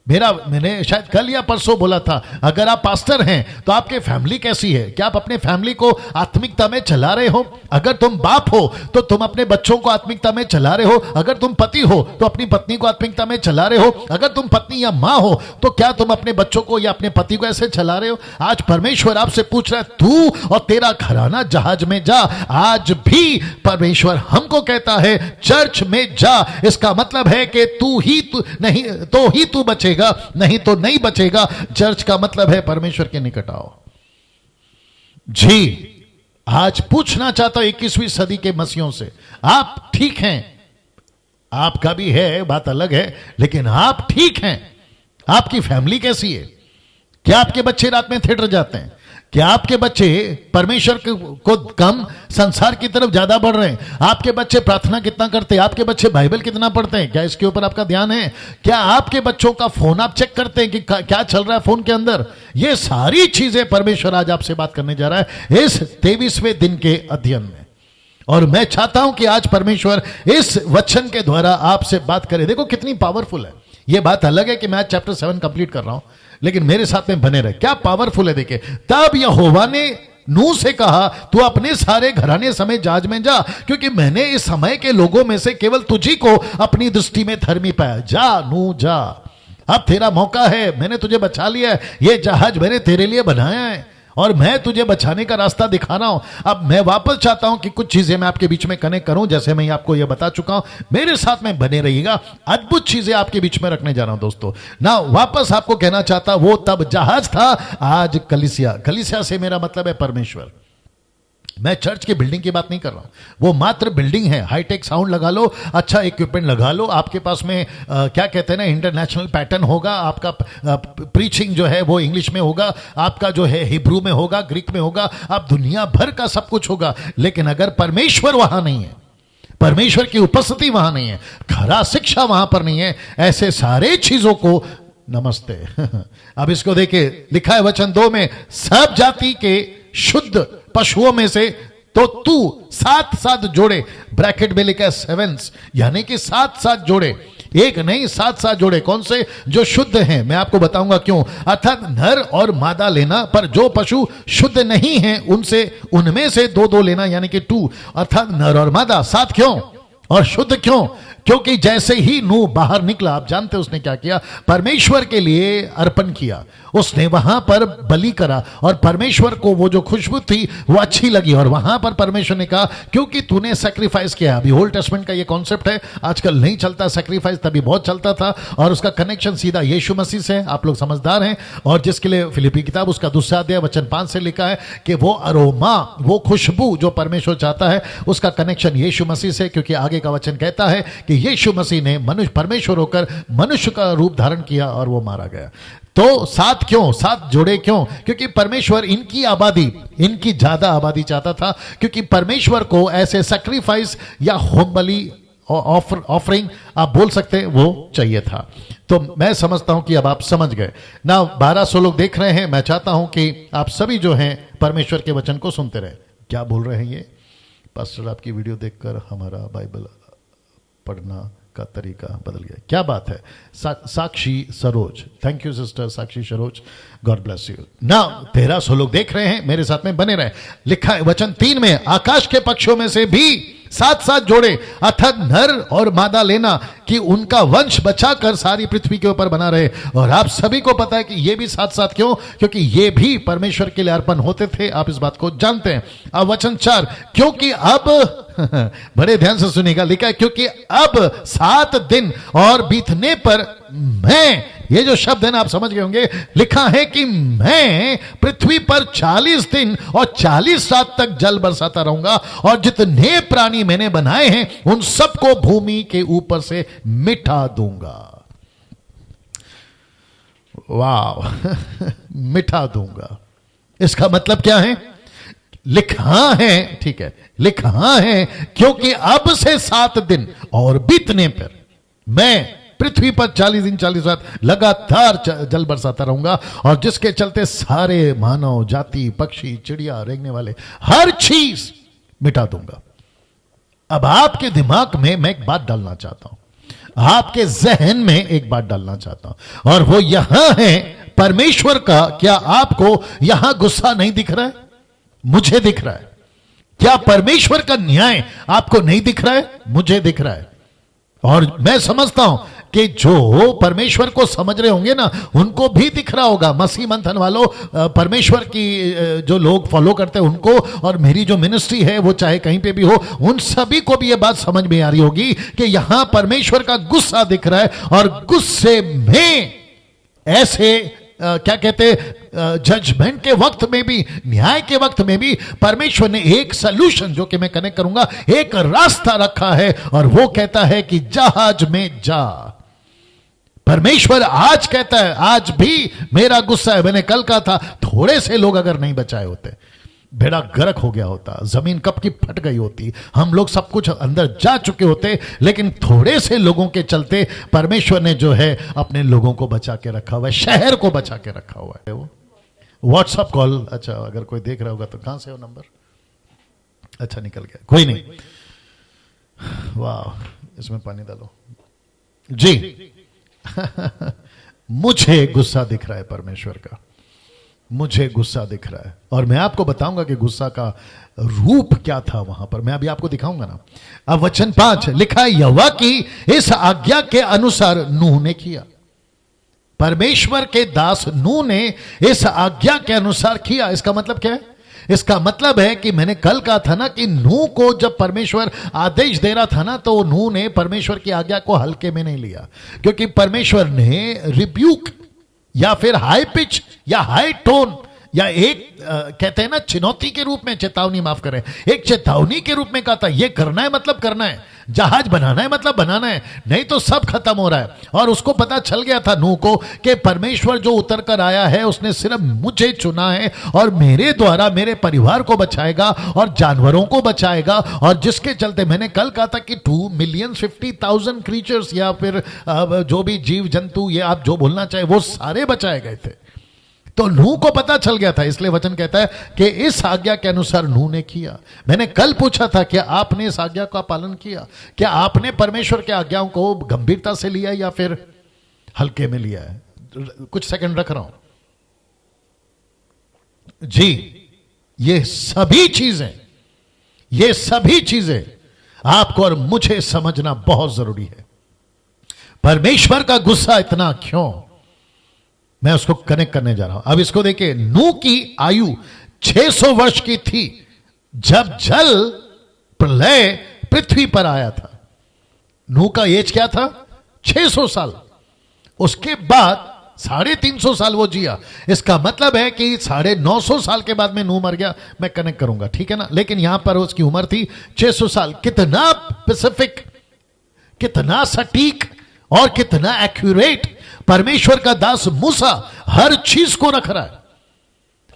मैंने शायद कल या परसों बोला था, अगर आप पास्टर हैं तो आपके फैमिली कैसी है? क्या आप अपने फैमिली को आत्मिकता में चला रहे हो? अगर तुम बाप हो तो तुम अपने बच्चों को आत्मिकता में चला रहे हो? अगर तुम पति हो तो अपनी पत्नी को आत्मिकता में चला रहे हो? अगर तुम पत्नी या माँ हो तो क्या तुम अपने बच्चों को या अपने पति को ऐसे चला रहे हो? आज परमेश्वर आपसे पूछ रहा है, तू और तेरा घराना जहाज में जा। आज भी परमेश्वर हमको कहता है चर्च में जा। इसका मतलब है कि तू नहीं तो ही तू बचेगा, नहीं तो नहीं बचेगा। चर्च का मतलब है परमेश्वर के निकट आओ। जी, आज पूछना चाहता हूं 21वीं सदी के मसीहों से, आप ठीक हैं? आपका भी है, बात अलग है, लेकिन आप ठीक हैं? आपकी फैमिली कैसी है? क्या आपके बच्चे रात में थिएटर जाते हैं? क्या आपके बच्चे परमेश्वर को कम, संसार की तरफ ज्यादा बढ़ रहे हैं? आपके बच्चे प्रार्थना कितना करते हैं? आपके बच्चे बाइबल कितना पढ़ते हैं? क्या इसके ऊपर आपका ध्यान है? क्या आपके बच्चों का फोन आप चेक करते हैं कि क्या चल रहा है फोन के अंदर? ये सारी चीजें परमेश्वर आज आपसे बात करने जा रहा है इस 23वें दिन के अध्ययन में। और मैं चाहता हूं कि आज परमेश्वर इस वचन के द्वारा आपसे बात करे। देखो कितनी पावरफुल है। यह बात अलग है कि मैं आज चैप्टर 7 कंप्लीट कर रहा हूं, लेकिन मेरे साथ में बने रहे। क्या पावरफुल है देखिए। तब यहोवा ने नूह से कहा, तू अपने सारे घराने समेत जहाज में जा, क्योंकि मैंने इस समय के लोगों में से केवल तुझी को अपनी दृष्टि में धर्मी पाया। जा नूह जा, अब तेरा मौका है, मैंने तुझे बचा लिया है। यह जहाज मैंने तेरे लिए बनाया है और मैं तुझे बचाने का रास्ता दिखा रहा हूं। अब मैं वापस चाहता हूं कि कुछ चीजें मैं आपके बीच में कनेक्ट करूं, जैसे मैं आपको यह बता चुका हूं। मेरे साथ में बने रहिएगा, अद्भुत चीजें आपके बीच में रखने जा रहा हूं दोस्तों। ना वापस आपको कहना चाहता, वो तब जहाज था, आज कलीसिया। कलीसिया से मेरा मतलब है परमेश्वर। मैं चर्च की बिल्डिंग की बात नहीं कर रहा हूं, वो मात्र बिल्डिंग है। हाईटेक साउंड लगा लो, अच्छा इक्विपमेंट लगा लो, आपके पास में क्या कहते हैं ना, इंटरनेशनल पैटर्न होगा, आपका प्रीचिंग जो है वो इंग्लिश में होगा, आपका जो है हिब्रू में होगा, ग्रीक में होगा, आप दुनिया भर का सब कुछ होगा। लेकिन अगर परमेश्वर वहां नहीं है, परमेश्वर की उपस्थिति वहां नहीं है, खरा शिक्षा वहां पर नहीं है, ऐसे सारे चीजों को नमस्ते अब इसको देखिए, लिखा है वचन 2 में, सब जाति के शुद्ध पशुओं में से तो तू 7 जोड़े, ब्रैकेट में लिखा है 7, यानी कि 7 जोड़े, एक नहीं 7 जोड़े। कौन से? जो शुद्ध हैं। मैं आपको बताऊंगा क्यों। अर्थात नर और मादा लेना, पर जो पशु शुद्ध नहीं हैं उनमें से 2 लेना, यानी कि 2। अर्थात नर और मादा 7 क्यों और शुद्ध क्यों? क्योंकि जैसे ही नूह बाहर निकला, आप जानते हैं उसने क्या किया, परमेश्वर के लिए अर्पण किया, उसने वहां पर बलि करा, और परमेश्वर को वो जो खुशबू थी वो अच्छी लगी, और वहां पर परमेश्वर ने कहा क्योंकि तूने सैक्रिफाइस किया। अभी ओल्ड टेस्टमेंट का ये कॉन्सेप्ट है, आजकल नहीं चलता सैक्रिफाइस, तभी बहुत चलता था, और उसका कनेक्शन सीधा यीशु मसीह से। आप लोग समझदार हैं। और जिसके लिए फिलिपी किताब उसका 2 अध्याय वचन 5 से लिखा है कि वो अरोमा, वो खुशबू जो परमेश्वर चाहता है, उसका कनेक्शन यीशु मसीह से, क्योंकि आगे का वचन कहता है कि यीशु मसीह ने मनुष्य, परमेश्वर होकर मनुष्य का रूप धारण किया और वो मारा गया। तो 7 क्यों, 7 जोड़े क्यों? क्योंकि परमेश्वर इनकी आबादी, इनकी ज्यादा आबादी चाहता था, क्योंकि परमेश्वर को ऐसे सैक्रिफाइस या होम बलि, ऑफरिंग आप बोल सकते हैं, वो चाहिए था। तो मैं समझता हूं कि अब आप समझ गए ना। 1200 लोग देख रहे हैं। मैं चाहता हूं कि आप सभी जो हैं परमेश्वर के वचन को सुनते रहे। क्या बोल रहे हैं ये पास्टर? आपकी वीडियो देखकर हमारा बाइबल पढ़ना का तरीका बदल गया। क्या बात है। Sakshi Saroj, thank you sister Sakshi Saroj, God bless you. ना 1300 लोग देख रहे हैं, मेरे साथ में बने रहे। लिखा है वचन 3 में, आकाश के पक्षियों में से भी 7 जोड़े, अर्थात नर और मादा लेना, कि उनका वंश बचाकर सारी पृथ्वी के ऊपर बना रहे। और आप सभी को पता है कि ये भी 7 क्यों? क्योंकि ये भी परमेश्वर के लिए अर्पण होते थे। आप इस बात को जानते हैं। अब वचन 4, क्योंकि अब बड़े ध्यान से सुनिएगा, लिखा है क्योंकि अब 7 दिन और बीतने पर मैं, ये जो शब्द है ना, आप समझ गए होंगे, लिखा है कि मैं पृथ्वी पर 40 दिन और 40 रात तक जल बरसाता रहूंगा, और जितने प्राणी मैंने बनाए हैं उन सबको भूमि के ऊपर से मिटा दूंगा। वाह मिटा दूंगा। इसका मतलब क्या है? लिखा है, ठीक है, लिखा है क्योंकि अब से 7 दिन और बीतने पर मैं पृथ्वी पर 40 दिन 40 रात लगातार जल बरसाता रहूंगा, और जिसके चलते सारे मानव जाति, पक्षी, चिड़िया, रेंगने वाले हर चीज मिटा दूंगा। अब आपके दिमाग में मैं एक बात डालना चाहता हूं, आपके जहन में एक बात डालना चाहता हूं, और वो यहां है परमेश्वर का। क्या आपको यहां गुस्सा नहीं दिख रहा है? मुझे दिख रहा है। क्या परमेश्वर का न्याय आपको नहीं दिख रहा है? मुझे दिख रहा है। और मैं समझता हूं कि जो परमेश्वर को समझ रहे होंगे ना, उनको भी दिख रहा होगा। मसीह मंथन वालों, परमेश्वर की जो लोग फॉलो करते हैं उनको, और मेरी जो मिनिस्ट्री है वो चाहे कहीं पे भी हो, उन सभी को भी ये बात समझ में आ रही होगी कि यहां परमेश्वर का गुस्सा दिख रहा है। और गुस्से में ऐसे क्या कहते, जजमेंट के वक्त में भी, न्याय के वक्त में भी परमेश्वर ने एक सलूशन, जो कि मैं कनेक्ट करूंगा, एक रास्ता रखा है, और वो कहता है कि जहाज में जा। परमेश्वर आज कहता है, आज भी मेरा गुस्सा है। मैंने कल कहा था, थोड़े से लोग अगर नहीं बचाए होते, बेड़ा गर्क हो गया होता, जमीन कब की फट गई होती, हम लोग सब कुछ अंदर जा चुके होते। लेकिन थोड़े से लोगों के चलते परमेश्वर ने जो है अपने लोगों को बचा के रखा हुआ है, शहर को बचा के रखा हुआ है। वो व्हाट्सएप कॉल, अच्छा अगर कोई देख रहा होगा तो कहां से हो नंबर? अच्छा निकल गया, कोई नहीं। वाह, इसमें पानी डालो जी। मुझे गुस्सा दिख रहा है परमेश्वर का, मुझे गुस्सा दिख रहा है। और मैं आपको बताऊंगा कि गुस्सा का रूप क्या था वहां पर, मैं अभी आपको दिखाऊंगा ना। अब वचन 5 लिखा है, यहोवा की इस आज्ञा के अनुसार नूह ने किया। परमेश्वर के दास नूह ने इस आज्ञा के अनुसार किया। इसका मतलब क्या है? इसका मतलब है कि मैंने कल कहा था ना कि नूह को जब परमेश्वर आदेश दे रहा था ना, तो नूह ने परमेश्वर की आज्ञा को हल्के में नहीं लिया, क्योंकि परमेश्वर ने रिब्यूक या फिर हाई पिच या हाई टोन या एक कहते हैं ना चुनौती के रूप में, चेतावनी, माफ करें, एक चेतावनी के रूप में कहा था, ये करना है मतलब करना है, जहाज बनाना है मतलब बनाना है, नहीं तो सब खत्म हो रहा है। और उसको पता चल गया था नूह को कि परमेश्वर जो उतर कर आया है उसने सिर्फ मुझे चुना है और मेरे द्वारा मेरे परिवार को बचाएगा और जानवरों को बचाएगा। और जिसके चलते मैंने कल कहा था कि 2,50,000 क्रीचर्स या फिर जो भी जीव जंतु, ये आप जो बोलना चाहे, वो सारे बचाए गए थे। तो नूह को पता चल गया था, इसलिए वचन कहता है कि इस आज्ञा के अनुसार नूह ने किया। मैंने कल पूछा था क्या आपने इस आज्ञा का पालन किया? क्या आपने परमेश्वर के आज्ञाओं को गंभीरता से लिया या फिर हल्के में लिया है? कुछ सेकंड रख रहा हूं जी। ये सभी चीजें आपको और मुझे समझना बहुत जरूरी है। परमेश्वर का गुस्सा इतना क्यों, मैं उसको कनेक्ट करने जा रहा हूं। अब इसको देखिए, नूह की आयु 600 वर्ष की थी जब जल प्रलय पृथ्वी पर आया था। नूह का एज क्या था? 600 साल। उसके बाद 350 साल वो जिया। इसका मतलब है कि 950 साल के बाद में नूह मर गया। मैं कनेक्ट करूंगा, ठीक है ना। लेकिन यहां पर उसकी उम्र थी 600 साल। कितना स्पेसिफिक, कितना सटीक और कितना एक्यूरेट परमेश्वर का दास मूसा हर चीज को रख रहा है,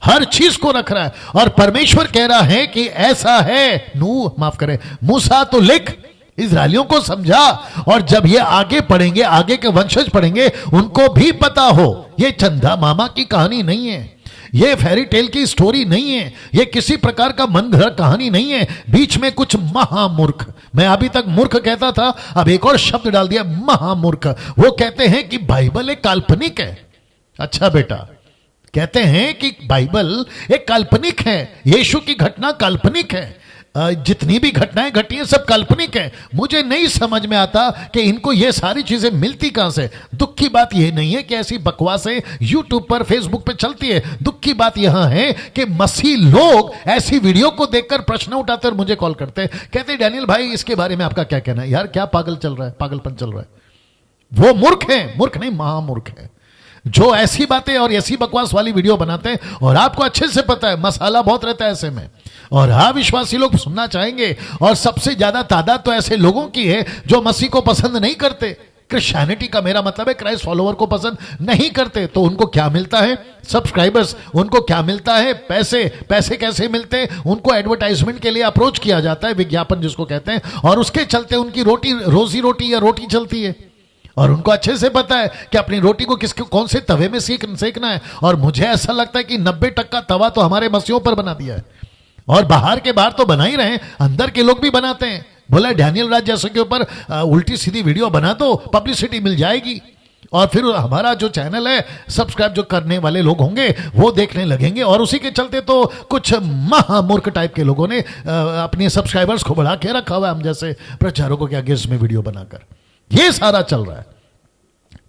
हर चीज को रख रहा है। और परमेश्वर कह रहा है कि ऐसा है, नूह माफ करें, मूसा तो लिख, इजरायलियों को समझा। और जब ये आगे पढ़ेंगे, आगे के वंशज पढ़ेंगे, उनको भी पता हो ये चंदा मामा की कहानी नहीं है, ये फेरी टेल की स्टोरी नहीं है, ये किसी प्रकार का मन घड़त कहानी नहीं है। बीच में कुछ महामूर्ख, मैं अभी तक मूर्ख कहता था, अब एक और शब्द डाल दिया, महामूर्ख। वो कहते हैं कि बाइबल एक काल्पनिक है। अच्छा बेटा, कहते हैं कि बाइबल एक काल्पनिक है, यीशु की घटना काल्पनिक है, जितनी भी घटनाएं घटी हैं सब काल्पनिक है। मुझे नहीं समझ में आता कि इनको ये सारी चीजें मिलती कहां से। दुख की बात यह नहीं है कि ऐसी बकवासें यूट्यूब पर, फेसबुक पर चलती है। दुख की बात यहां है कि मसीह लोग ऐसी वीडियो को देखकर प्रश्न उठाते और मुझे कॉल करते, कहते डैनियल भाई इसके बारे में आपका क्या कहना है? यार क्या पागल चल रहा है, पागलपन चल रहा है। वो मूर्ख है, मूर्ख नहीं महामूर्ख है, जो ऐसी बातें और ऐसी बकवास वाली वीडियो बनाते हैं। और आपको अच्छे से पता है मसाला बहुत रहता है ऐसे में, और विश्वासी लोग सुनना चाहेंगे। और सबसे ज्यादा तादाद तो ऐसे लोगों की है जो मसीह को पसंद नहीं करते। क्रिश्चियनिटी का मेरा मतलब है क्राइस्ट फॉलोवर को पसंद नहीं करते। तो उनको क्या मिलता है? सब्सक्राइबर्स। उनको क्या मिलता है? पैसे। पैसे कैसे मिलते हैं? उनको एडवर्टाइजमेंट के लिए अप्रोच किया जाता है, विज्ञापन जिसको कहते हैं, और उसके चलते उनकी रोजी रोटी या रोटी चलती है। और उनको अच्छे से पता है कि अपनी रोटी को किसके कौन से तवे में सेकना है। और मुझे ऐसा लगता है कि 90% तवा तो हमारे मसीहों पर बना दिया है। और बाहर के बाहर तो बना ही रहे हैं, अंदर के लोग भी बनाते हैं। बोला डैनियल राज जैसे के ऊपर उल्टी सीधी वीडियो बना दो, पब्लिसिटी मिल जाएगी, और फिर हमारा जो चैनल है सब्सक्राइब जो करने वाले लोग होंगे वो देखने लगेंगे। और उसी के चलते तो कुछ महामूर्ख टाइप के लोगों ने अपने सब्सक्राइबर्स को बढ़ा के रखा हुआ है हम जैसे प्रचारकों के आगे इसमें वीडियो बनाकर। ये सारा चल रहा है।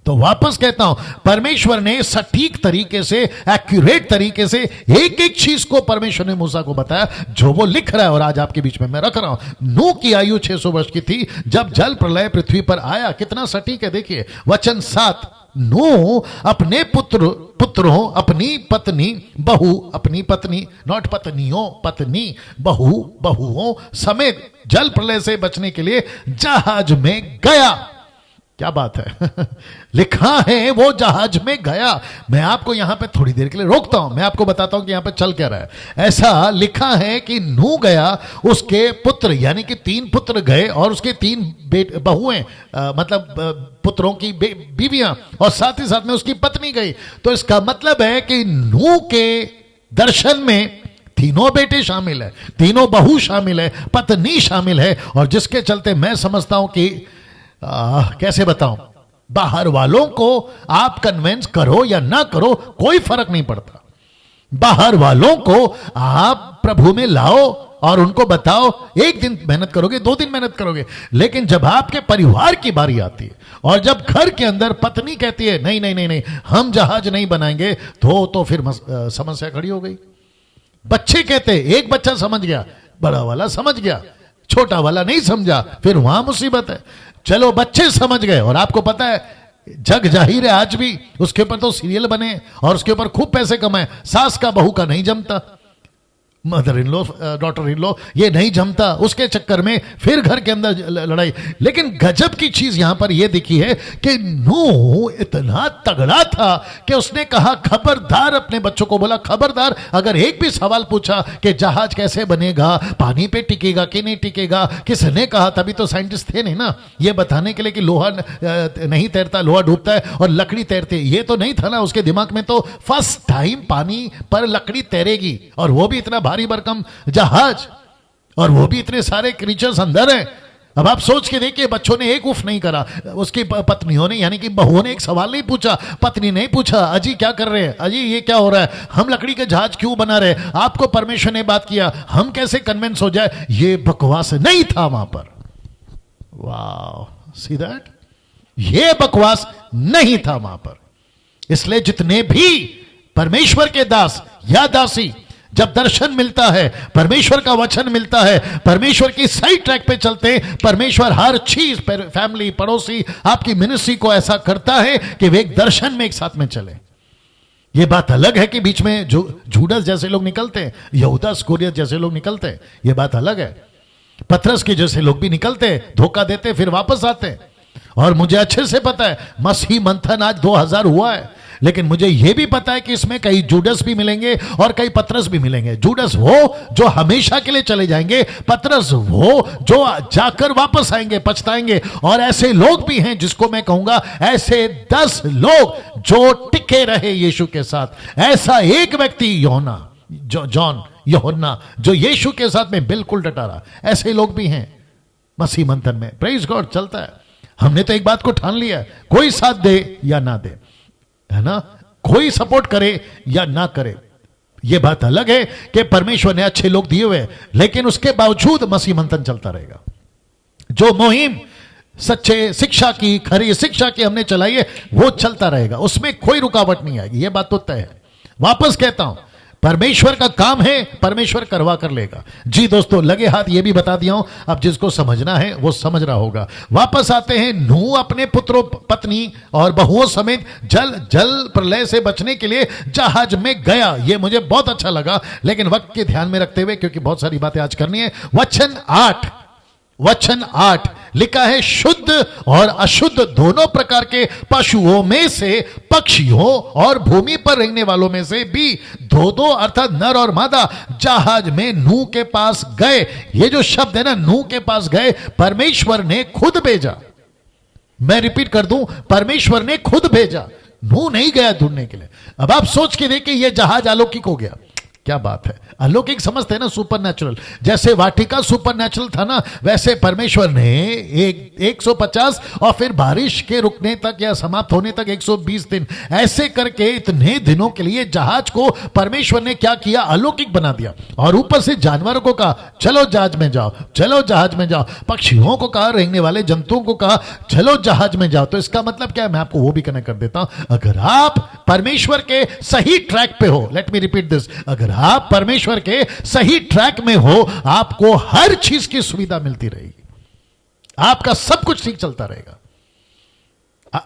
तो वापस कहता हूं, परमेश्वर ने सटीक तरीके से, एक्यूरेट तरीके से एक एक चीज को परमेश्वर ने मूसा को बताया, जो वो लिख रहा है और आज आपके बीच में मैं रख रहा हूं। नूह की आयु 600 वर्ष की थी जब जल प्रलय पृथ्वी पर आया। कितना सटीक है देखिए, वचन 7, नूह अपने पुत्रों, अपनी पत्नी, बहू, अपनी पत्नी, नॉट पत्नियों, पत्नी, बहुओं समेत जल प्रलय से बचने के लिए जहाज में गया। क्या बात है लिखा है वो जहाज में गया। मैं आपको यहां पे थोड़ी देर के लिए रोकता हूं, मैं आपको बताता हूं कि यहां पे चल क्या रहा है। ऐसा लिखा है कि नूह गया, उसके पुत्र यानी कि 3 पुत्र गए और उसके 3 बहुएं, मतलब पुत्रों की बीवियां, और साथ ही साथ में उसकी पत्नी गई। तो इसका मतलब है कि नूह के दर्शन में तीनों बेटे शामिल है, तीनों बहू शामिल है, पत्नी शामिल है। और जिसके चलते मैं समझता हूं कि कैसे बताऊं, बाहर वालों को आप कन्विंस करो या ना करो कोई फर्क नहीं पड़ता। बाहर वालों को आप प्रभु में लाओ और उनको बताओ, एक दिन मेहनत करोगे, 2 दिन मेहनत करोगे, लेकिन जब आपके परिवार की बारी आती है और जब घर के अंदर पत्नी कहती है नहीं नहीं नहीं नहीं हम जहाज नहीं बनाएंगे, तो फिर समस्या खड़ी हो गई। बच्चे कहते, एक बच्चा समझ गया, बड़ा वाला समझ गया, छोटा वाला नहीं समझा, फिर वहां मुसीबत है। चलो बच्चे समझ गए, और आपको पता है जग जाहिर है आज भी, उसके ऊपर तो सीरियल बने और उसके ऊपर खूब पैसे कमाए। सास का बहू का नहीं जमता, mother in law daughter in law ये नहीं जमता, उसके चक्कर में फिर घर के अंदर लड़ाई। लेकिन गजब की चीज यहां पर यह दिखी है कि नूह इतना तगड़ा था कि उसने कहा खबरदार, अपने बच्चों को बोला खबरदार, अगर एक भी सवाल पूछा कि जहाज कैसे बनेगा, पानी पे टिकेगा कि नहीं टिकेगा, किसने कहा, तभी तो साइंटिस्ट थे नहीं ना ये बताने के लिए कि लोहा नहीं तैरता, लोहा डूबता है और लकड़ी तैरती है, ये तो नहीं था ना उसके दिमाग में। तो फर्स्ट टाइम पानी पर लकड़ी तैरेगी, और वो भी इतना भारी भरकम जहाज, और वो भी इतने सारे क्रीचर्स अंदर हैं। अब आप सोच के देखिए, बच्चों ने एक उफ नहीं करा, उसकी पत्नियों ने यानी कि बहुओं ने एक सवाल नहीं पूछा, पत्नी नहीं पूछा अजी क्या कर रहे हैं, अजी ये क्या हो रहा है, हम लकड़ी के जहाज क्यों बना रहे, आपको परमेश्वर ने बात किया, हम कैसे कन्विंस हो जाए। ये बकवास नहीं था वहां पर। वाह, सी दैट, ये बकवास नहीं था वहां पर। इसलिए जितने भी परमेश्वर के दास या दासी, जब दर्शन मिलता है, परमेश्वर का वचन मिलता है, परमेश्वर की सही ट्रैक पे चलते, परमेश्वर हर चीज, फैमिली, पड़ोसी, आपकी मिनिस्ट्री को ऐसा करता है कि वे एक दर्शन में एक साथ में चले। ये बात अलग है कि बीच में जो जूडस जैसे लोग निकलते हैं, यहूदा इस्करियोत जैसे लोग निकलते हैं, ये बात अलग है। पतरस के जैसे लोग भी निकलते, धोखा देते, फिर वापस आते। और मुझे अच्छे से पता है मसीह मंथन आज 2000 हुआ है, लेकिन मुझे यह भी पता है कि इसमें कई जूडस भी मिलेंगे और कई पतरस भी मिलेंगे। जूडस वो जो हमेशा के लिए चले जाएंगे, पतरस वो जो जाकर वापस आएंगे, पछताएंगे। और ऐसे लोग भी हैं जिसको मैं कहूंगा ऐसे 10 लोग जो टिके रहे यीशु के साथ। ऐसा एक व्यक्ति यूहन्ना जो यीशु के साथ में बिल्कुल डटा रहा। ऐसे लोग भी हैं मसीह मंथन में। प्रेज गॉड, चलता है। हमने तो एक बात को ठान लिया, कोई साथ दे या ना दे, है ना, कोई सपोर्ट करे या ना करे, यह बात अलग है कि परमेश्वर ने अच्छे लोग दिए हुए, लेकिन उसके बावजूद मसीह मंथन चलता रहेगा। जो मुहिम सच्चे शिक्षा की, खरी शिक्षा की हमने चलाई है, वो चलता रहेगा, उसमें कोई रुकावट नहीं आएगी, यह बात तो तय है। वापस कहता हूं, परमेश्वर का काम है, परमेश्वर करवा कर लेगा। जी दोस्तों, लगे हाथ ये भी बता दिया हूं, अब जिसको समझना है वो समझ रहा होगा। वापस आते हैं, नूह अपने पुत्रों, पत्नी और बहुओं समेत जल प्रलय से बचने के लिए जहाज में गया। ये मुझे बहुत अच्छा लगा, लेकिन वक्त के ध्यान में रखते हुए, क्योंकि बहुत सारी बातें आज करनी है। वचन 8 लिखा है, शुद्ध और अशुद्ध दोनों प्रकार के पशुओं में से, पक्षियों और भूमि पर रहने वालों में से भी दो अर्थात नर और मादा जहाज में नूह के पास गए। ये जो शब्द है ना, नूह के पास गए, परमेश्वर ने खुद भेजा। मैं रिपीट कर दूं, परमेश्वर ने खुद भेजा, नूह नहीं गया ढूंढने के लिए। अब आप सोच के देखिए, यह जहाज अलौकिक हो गया। क्या बात है, अलौकिक समझते हैं ना, सुपर नेचुरल। जैसे वाटिका सुपर नेचुरल था ना, वैसे परमेश्वर ने 150 और फिर बारिश के रुकने तक या समाप्त होने तक 120 दिन, ऐसे करके इतने दिनों के लिए जहाज को परमेश्वर ने क्या किया, अलौकिक बना दिया। और ऊपर से जानवरों को कहा चलो जहाज में जाओ, चलो जहाज में जाओ। पक्षियों को कहा, रेंगने वाले जंतुओं को कहा चलो जहाज में जाओ। तो इसका मतलब क्या है, मैं आपको वो भी कनेक्ट कर देता हूं। अगर आप परमेश्वर के सही ट्रैक पे हो, लेट मी रिपीट दिस, अगर आप परमेश्वर के सही ट्रैक में हो, आपको हर चीज की सुविधा मिलती रहेगी, आपका सब कुछ ठीक चलता रहेगा।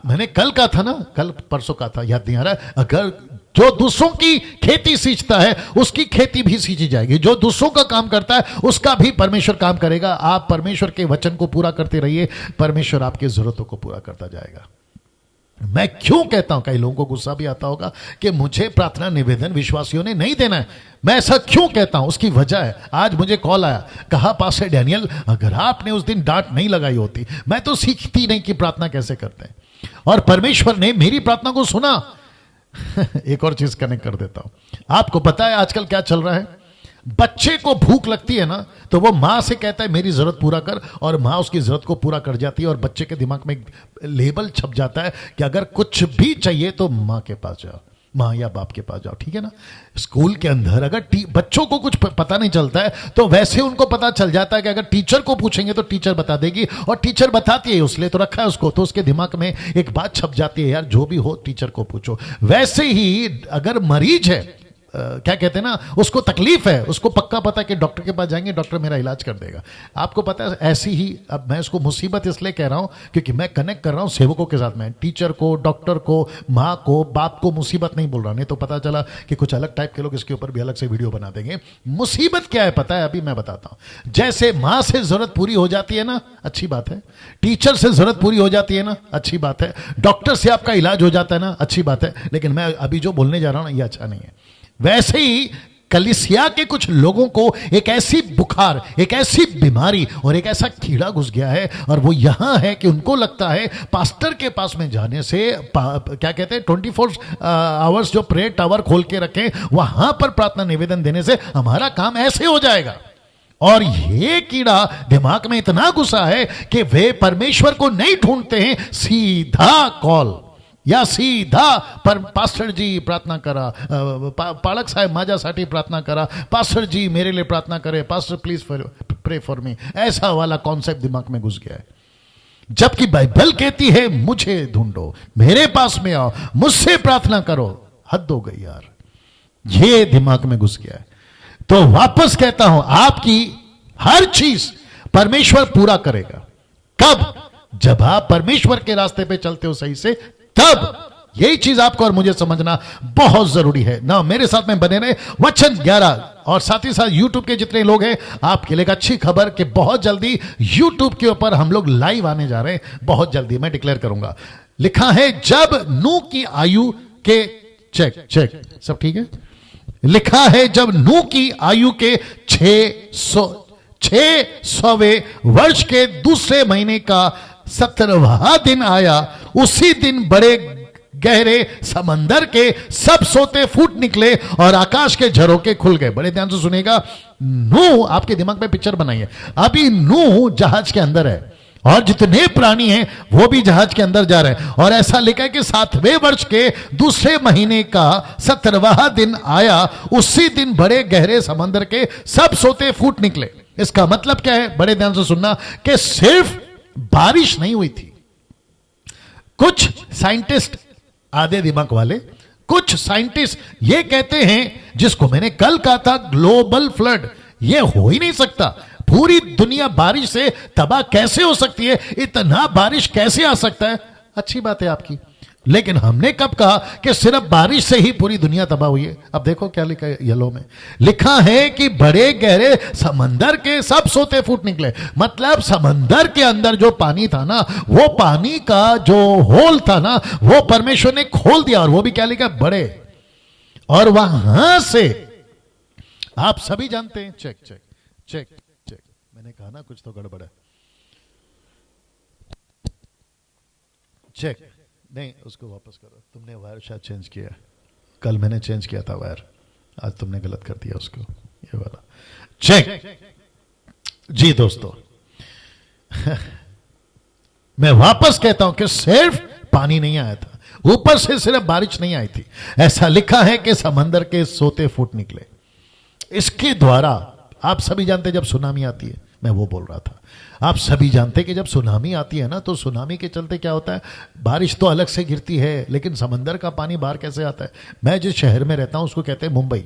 मैंने कल कहा था ना, कल परसों का था, याद नहीं आ रहा। अगर जो दूसरों की खेती सींचता है, उसकी खेती भी सींची जाएगी। जो दूसरों का काम करता है, उसका भी परमेश्वर काम करेगा। आप परमेश्वर के वचन को पूरा करते रहिए, परमेश्वर आपकी जरूरतों को पूरा करता जाएगा। मैं क्यों कहता हूं, कई लोगों को गुस्सा भी आता होगा कि मुझे प्रार्थना निवेदन विश्वासियों ने नहीं देना है। मैं ऐसा क्यों कहता हूं, उसकी वजह है। आज मुझे कॉल आया, कहा पास्टर डैनियल, अगर आपने उस दिन डांट नहीं लगाई होती, मैं तो सीखती नहीं कि प्रार्थना कैसे करते हैं। और परमेश्वर ने मेरी प्रार्थना को सुना। एक और चीज कनेक्ट कर देता हूं। आपको पता है आजकल क्या चल रहा है, बच्चे को भूख लगती है ना, तो वो माँ से कहता है मेरी जरूरत पूरा कर, और माँ उसकी जरूरत को पूरा कर जाती है। और बच्चे के दिमाग में एक लेबल छप जाता है कि अगर कुछ भी चाहिए तो माँ के पास जाओ, माँ या बाप के पास जाओ, ठीक है ना। स्कूल के अंदर अगर बच्चों को कुछ पता नहीं चलता है, तो वैसे उनको पता चल जाता है कि अगर टीचर को पूछेंगे तो टीचर बता देगी, और टीचर बताती है उसलिए तो रखा है उसको, तो उसके दिमाग में एक बात छप जाती है, यार जो भी हो टीचर को पूछो। वैसे ही अगर मरीज है, क्या कहते हैं ना, उसको तकलीफ है, उसको पक्का पता है कि डॉक्टर के पास जाएंगे, डॉक्टर मेरा इलाज कर देगा। आपको पता है ऐसी ही, अब मैं इसको मुसीबत इसलिए कह रहा हूं क्योंकि मैं कनेक्ट कर रहा हूं सेवकों के साथ में। टीचर को, डॉक्टर को, माँ को, बाप को मुसीबत नहीं बोल रहा, नहीं तो पता चला कि कुछ अलग टाइप के लोग इसके ऊपर भी अलग से वीडियो बना देंगे। मुसीबत क्या है पता है, अभी मैं बताता हूं। जैसे माँ से जरूरत पूरी हो जाती है ना, अच्छी बात है। टीचर से जरूरत पूरी हो जाती है ना, अच्छी बात है। डॉक्टर से आपका इलाज हो जाता है ना, अच्छी बात है। लेकिन मैं अभी जो बोलने जा रहा हूं ना, ये अच्छा नहीं है। वैसे ही कलीसिया के कुछ लोगों को एक ऐसी बुखार, एक ऐसी बीमारी और एक ऐसा कीड़ा घुस गया है, और वो यहां है कि उनको लगता है पास्टर के पास में जाने से, क्या कहते हैं 24 आवर्स जो प्रेयर टावर खोल के रखें, वहां पर प्रार्थना निवेदन देने से हमारा काम ऐसे हो जाएगा। और ये कीड़ा दिमाग में इतना घुसा है कि वे परमेश्वर को नहीं ढूंढते हैं, सीधा कॉल या सीधा पर पास्टर जी प्रार्थना करा, पालक साहेब माझ्यासाठी प्रार्थना करा, पास्टर जी मेरे लिए प्रार्थना करे, pastor please pray for me. ऐसा वाला कॉन्सेप्ट दिमाग में घुस गया है। जबकि बाइबल कहती है मुझे ढूंढो, मेरे पास में आओ, मुझसे प्रार्थना करो। हद हो गई यार, ये दिमाग में घुस गया है। तो वापस कहता हूं, आपकी हर चीज परमेश्वर पूरा करेगा। कब? जब आप परमेश्वर के रास्ते पे चलते हो सही से, तब। यही चीज आपको और मुझे समझना बहुत जरूरी है ना। मेरे साथ में बने रहे वचन 11, और साथ ही साथ यूट्यूब के जितने लोग हैं, आपके लिए अच्छी खबर कि बहुत जल्दी यूट्यूब के ऊपर हम लोग लाइव आने जा रहे हैं। बहुत जल्दी मैं डिक्लेयर करूंगा। लिखा है जब नूह की आयु के, चेक सब ठीक है, लिखा है जब नूह की आयु के 600वें वर्ष के दूसरे महीने का 17वां दिन आया, उसी दिन बड़े गहरे समंदर के सब सोते फूट निकले और आकाश के झरोके खुल गए। बड़े ध्यान से सुनेगा, नूह, आपके दिमाग में पिक्चर बनाइए। अभी नूह जहाज के अंदर है और जितने प्राणी हैं वो भी जहाज के अंदर जा रहे हैं। और ऐसा लिखा है कि 7वें वर्ष के दूसरे महीने का 17वां दिन आया, उसी दिन बड़े गहरे समंदर के सब सोते फूट निकले। इसका मतलब क्या है, बड़े ध्यान से सुनना, कि सिर्फ बारिश नहीं हुई थी। कुछ साइंटिस्ट, आधे दिमाग वाले कुछ साइंटिस्ट ये कहते हैं, जिसको मैंने कल कहा था ग्लोबल फ्लड, ये हो ही नहीं सकता। पूरी दुनिया बारिश से तबाह कैसे हो सकती है? इतना बारिश कैसे आ सकता है? अच्छी बात है आपकी, लेकिन हमने कब कहा कि सिर्फ बारिश से ही पूरी दुनिया तबाह हुई है? अब देखो क्या लिखा है येलो में, लिखा है कि बड़े गहरे समंदर के सब सोते फूट निकले। मतलब समंदर के अंदर जो पानी था ना, वो पानी का जो होल था ना, वो परमेश्वर ने खोल दिया। और वो भी क्या लिखा, बड़े। और वहां से आप सभी जानते हैं, चेक चेक चेक चेक, मैंने कहा ना कुछ तो गड़बड़ है। चेक। नहीं, उसको वापस करो। तुमने वायर शायद चेंज किया। कल मैंने चेंज किया था वायर, आज तुमने गलत कर दिया उसको। ये वाला चेक। जी दोस्तों, मैं वापस कहता हूं कि सिर्फ पानी नहीं आया था, ऊपर से सिर्फ बारिश नहीं आई थी। ऐसा लिखा है कि समंदर के सोते फूट निकले। इसके द्वारा आप सभी जानते हैं जब सुनामी आती है, मैं वो बोल रहा था, आप सभी जानते हैं कि जब सुनामी आती है ना, तो सुनामी के चलते क्या होता है, बारिश तो अलग से गिरती है, लेकिन समंदर का पानी बाहर कैसे आता है। मैं जिस शहर में रहता हूं उसको कहते हैं मुंबई।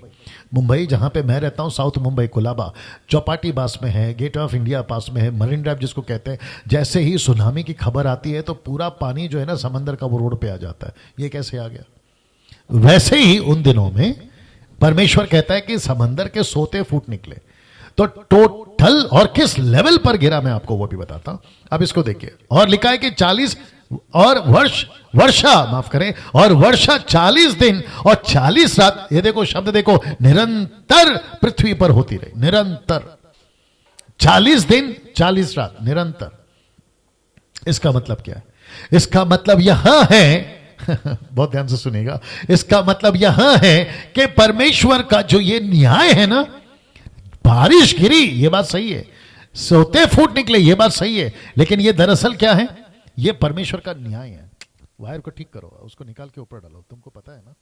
मुंबई जहां पे मैं रहता हूं, साउथ मुंबई, कुलाबा, चौपाटी पास में है, गेट ऑफ इंडिया पास में है, मरीन ड्राइव जिसको कहते हैं। जैसे ही सुनामी की खबर आती है तो पूरा पानी जो है ना समंदर का, वो रोड पे आ जाता है। ये कैसे आ गया? वैसे ही उन दिनों में परमेश्वर कहता है कि समंदर के सोते फूट निकले। तो टोटल और किस लेवल पर गिरा मैं आपको वो भी बताता हूं। अब इसको देखिए, और लिखा है कि 40 और वर्षा माफ करें, और वर्षा 40 दिन और 40 रात, ये देखो शब्द देखो, निरंतर पृथ्वी पर होती रही। निरंतर 40 दिन 40 रात निरंतर। इसका मतलब क्या है? इसका मतलब यहां है बहुत ध्यान से सुनिएगा, इसका मतलब यहां है कि परमेश्वर का जो ये न्याय है ना, बारिश गिरी ये बात सही है, सोते फूट निकले ये बात सही है, लेकिन ये दरअसल क्या है? ये परमेश्वर का न्याय है। वायर को ठीक करो, उसको निकाल के ऊपर डालो, तुमको पता है ना।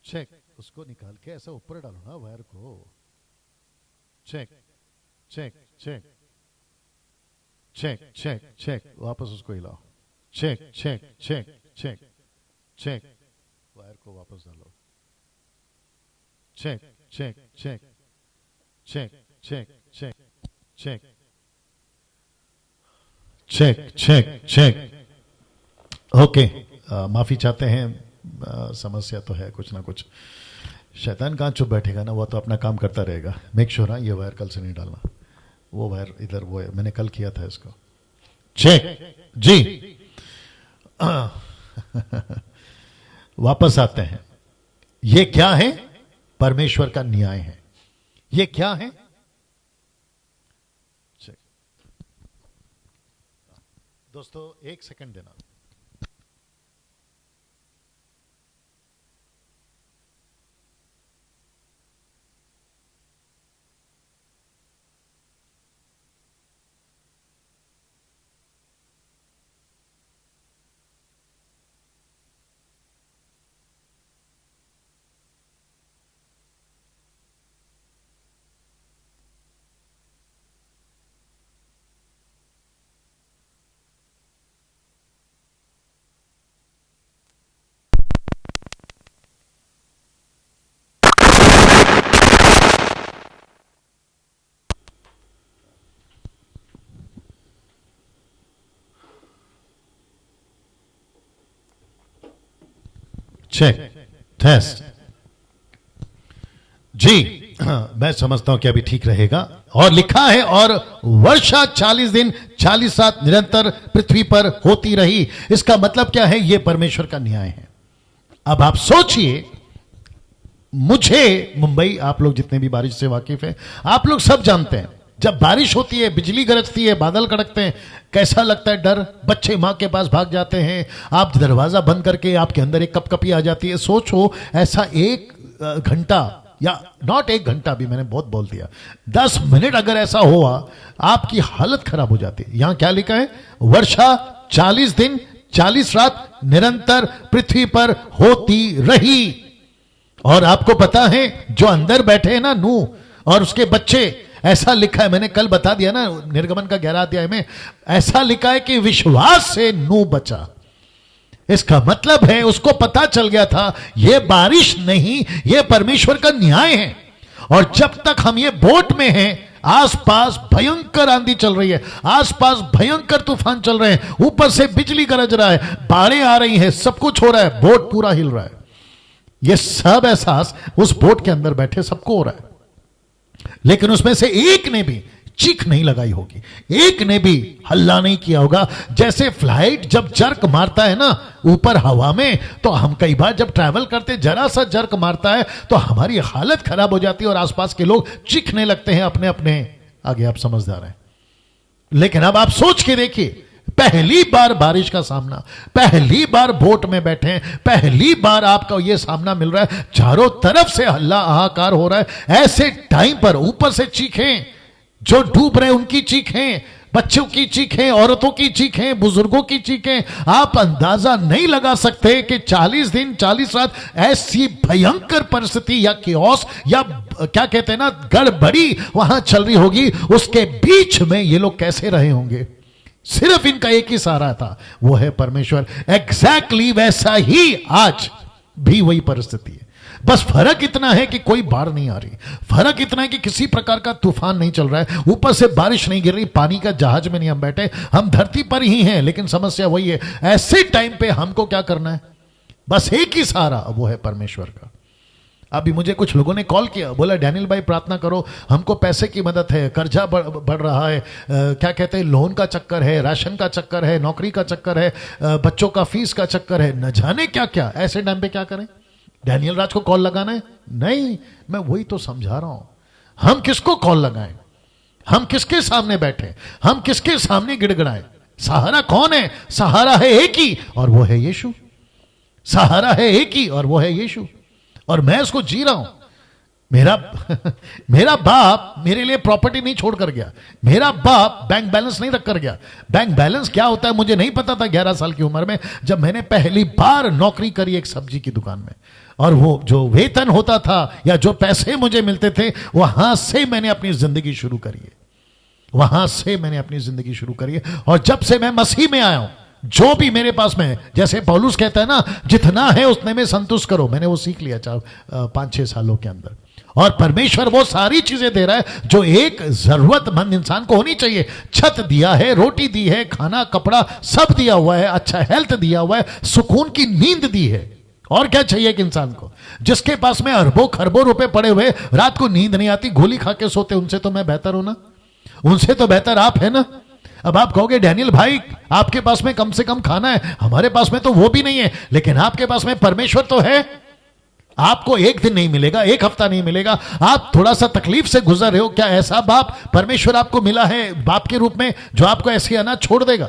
चेक, उसको निकाल के ऐसा ऊपर डालो ना वायर को। Check check check check check check, वापस उसको हिलाओ। Check check check check check, wire को वापस डालो। Check check check check check check check check check check. Okay, माफी चाहते हैं, समस्या तो है कुछ ना कुछ। शैतान कहाँ चुप बैठेगा ना, वो तो अपना काम करता रहेगा। मेक श्योर हाँ, ये वायर कल से नहीं डालना, वो वायर इधर, वो है, मैंने कल किया था इसको। चेक जी। वापस आते हैं। ये क्या है? परमेश्वर का न्याय है। ये क्या है? दोस्तों एक सेकंड देना। चेक टेस्ट जी। मैं समझता हूं कि अभी ठीक रहेगा। और लिखा है, और वर्षा 40 दिन 40 रात निरंतर पृथ्वी पर होती रही। इसका मतलब क्या है? यह परमेश्वर का न्याय है। अब आप सोचिए, मुझे मुंबई, आप लोग जितने भी बारिश से वाकिफ हैं, आप लोग सब जानते हैं, जब बारिश होती है, बिजली गरजती है, बादल कड़कते हैं, कैसा लगता है? डर। बच्चे मां के पास भाग जाते हैं, आप दरवाजा बंद करके आपके अंदर एक कपकपी आ जाती है। सोचो ऐसा 1 घंटा, या नॉट 1 घंटा भी, मैंने बहुत बोल दिया, 10 मिनट अगर ऐसा हुआ, आपकी हालत खराब हो जाती है। यहां क्या लिखा है? वर्षा 40 दिन 40 रात निरंतर पृथ्वी पर होती रही। और आपको पता है जो अंदर बैठे हैं ना, नूह और उसके बच्चे, ऐसा लिखा है, मैंने कल बता दिया ना निर्गमन का 11 अध्याय में, ऐसा लिखा है कि विश्वास से नूह बचा। इसका मतलब है उसको पता चल गया था यह बारिश नहीं, यह परमेश्वर का न्याय है। और जब तक हम ये बोट में हैं, आसपास भयंकर आंधी चल रही है, आसपास भयंकर तूफान चल रहे हैं, ऊपर से बिजली गरज रहा है, बाढ़ें आ रही हैं, सब कुछ हो रहा है, बोट पूरा हिल रहा है। यह सब एहसास उस बोट के अंदर बैठे सबको हो रहा है, लेकिन उसमें से एक ने भी चीख नहीं लगाई होगी, एक ने भी हल्ला नहीं किया होगा। जैसे फ्लाइट जब जर्क मारता है ना ऊपर हवा में, तो हम कई बार जब ट्रैवल करते जरा सा जर्क मारता है तो हमारी हालत खराब हो जाती है और आसपास के लोग चीखने लगते हैं अपने अपने। आगे आप समझदार हैं। लेकिन अब आप सोच के देखिए, पहली बार बारिश का सामना, पहली बार बोट में बैठे हैं, पहली बार आपका ये सामना मिल रहा है, चारों तरफ से हल्ला हाहाकार हो रहा है। ऐसे टाइम पर ऊपर से चीखें, जो डूब रहे उनकी चीखें, बच्चों की चीखें, औरतों की चीखें, बुजुर्गों की चीखें, आप अंदाजा नहीं लगा सकते कि 40 दिन 40 रात ऐसी भयंकर परिस्थिति या कियोस या क्या कहते हैं ना गड़बड़ी वहां चल रही होगी। उसके बीच में ये लोग कैसे रहे होंगे? सिर्फ इनका एक ही सहारा था, वो है परमेश्वर। एग्जैक्टली वैसा ही आज भी वही परिस्थिति है। बस फर्क इतना है कि कोई बाढ़ नहीं आ रही, फर्क इतना है कि किसी प्रकार का तूफान नहीं चल रहा है, ऊपर से बारिश नहीं गिर रही, पानी का जहाज में नहीं हम बैठे, हम धरती पर ही हैं। लेकिन समस्या वही है, ऐसे टाइम पे हमको क्या करना है? बस एक ही सहारा, वो है परमेश्वर का। अभी मुझे कुछ लोगों ने कॉल किया, बोला डैनियल भाई प्रार्थना करो, हमको पैसे की मदद है, कर्जा बढ़ रहा है, क्या कहते हैं लोन का चक्कर है, राशन का चक्कर है, नौकरी का चक्कर है, बच्चों का फीस का चक्कर है, न जाने क्या क्या। ऐसे टाइम पे क्या करें? डैनियल राज को कॉल लगाना है? नहीं, मैं वही तो समझा रहा हूं। हम किसको कॉल लगाएं? हम किसके सामने बैठे? हम किसके सामने गिड़गिड़ाएं? सहारा कौन है? सहारा है एक ही, और वो है यीशु। सहारा है एक ही, और वो है यीशु। और मैं उसको जी रहा हूं। मेरा बाप मेरे लिए प्रॉपर्टी नहीं छोड़ कर गया, मेरा बाप बैंक बैलेंस नहीं रख कर गया। बैंक बैलेंस क्या होता है मुझे नहीं पता था 11 साल की उम्र में, जब मैंने पहली बार नौकरी करी एक सब्जी की दुकान में। और वो जो वेतन होता था या जो पैसे मुझे मिलते थे, वहां से मैंने अपनी जिंदगी शुरू करी है, वहां से मैंने अपनी जिंदगी शुरू करी है। और जब से मैं मसीह में आया हूं, जो भी मेरे पास में है, जैसे पौलुस कहता है ना, जितना है उतने में संतुष्ट करो, मैंने वो सीख लिया 5-6 सालों के अंदर। और परमेश्वर वो सारी चीजें दे रहा है जो एक जरूरतमंद इंसान को होनी चाहिए। छत दिया है, रोटी दी है, खाना कपड़ा सब दिया हुआ है, अच्छा हेल्थ दिया हुआ है, सुकून की नींद दी है। और क्या चाहिए एक इंसान को? जिसके पास में अरबों खरबों रुपए पड़े हुए, रात को नींद नहीं आती, गोली खा के सोते, उनसे तो मैं बेहतर हूं ना, उनसे तो बेहतर आप है ना। अब आप कहोगे डैनियल भाई आपके पास में कम से कम खाना है, हमारे पास में तो वो भी नहीं है, लेकिन आपके पास में परमेश्वर तो है। आपको एक दिन नहीं मिलेगा, एक हफ्ता नहीं मिलेगा, आप थोड़ा सा तकलीफ से गुजर रहे हो, क्या ऐसा बाप परमेश्वर आपको मिला है बाप के रूप में जो आपको ऐसी अनाज छोड़ देगा?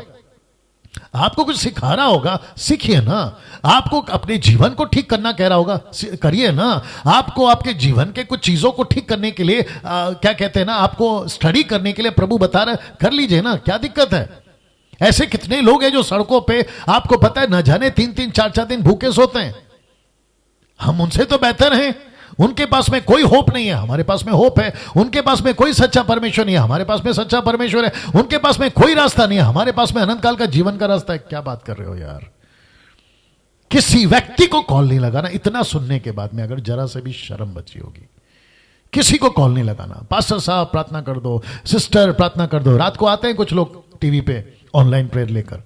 आपको कुछ सिखा रहा होगा, सीखिए ना। आपको अपने जीवन को ठीक करना कह रहा होगा, करिए ना। आपको आपके जीवन के कुछ चीजों को ठीक करने के लिए क्या कहते हैं ना, आपको स्टडी करने के लिए प्रभु बता रहे, कर लीजिए ना, क्या दिक्कत है? ऐसे कितने लोग हैं जो सड़कों पे आपको पता है न जाने 3-3 4-4 दिन भूखे सोते हैं। हम उनसे तो बेहतर हैं। उनके पास में कोई होप नहीं है, हमारे पास में होप है। उनके पास में कोई सच्चा परमेश्वर नहीं है, हमारे पास में सच्चा परमेश्वर है। उनके पास में कोई रास्ता नहीं है, हमारे पास में अनंत काल का जीवन का रास्ता है। क्या बात कर रहे हो यार? किसी व्यक्ति को कॉल नहीं लगाना। इतना सुनने के बाद में अगर जरा से भी शर्म बची होगी, किसी को कॉल नहीं लगाना। पास्टर साहब प्रार्थना कर दो, सिस्टर प्रार्थना कर दो। रात को आते हैं कुछ लोग टीवी पे ऑनलाइन प्रेयर लेकर,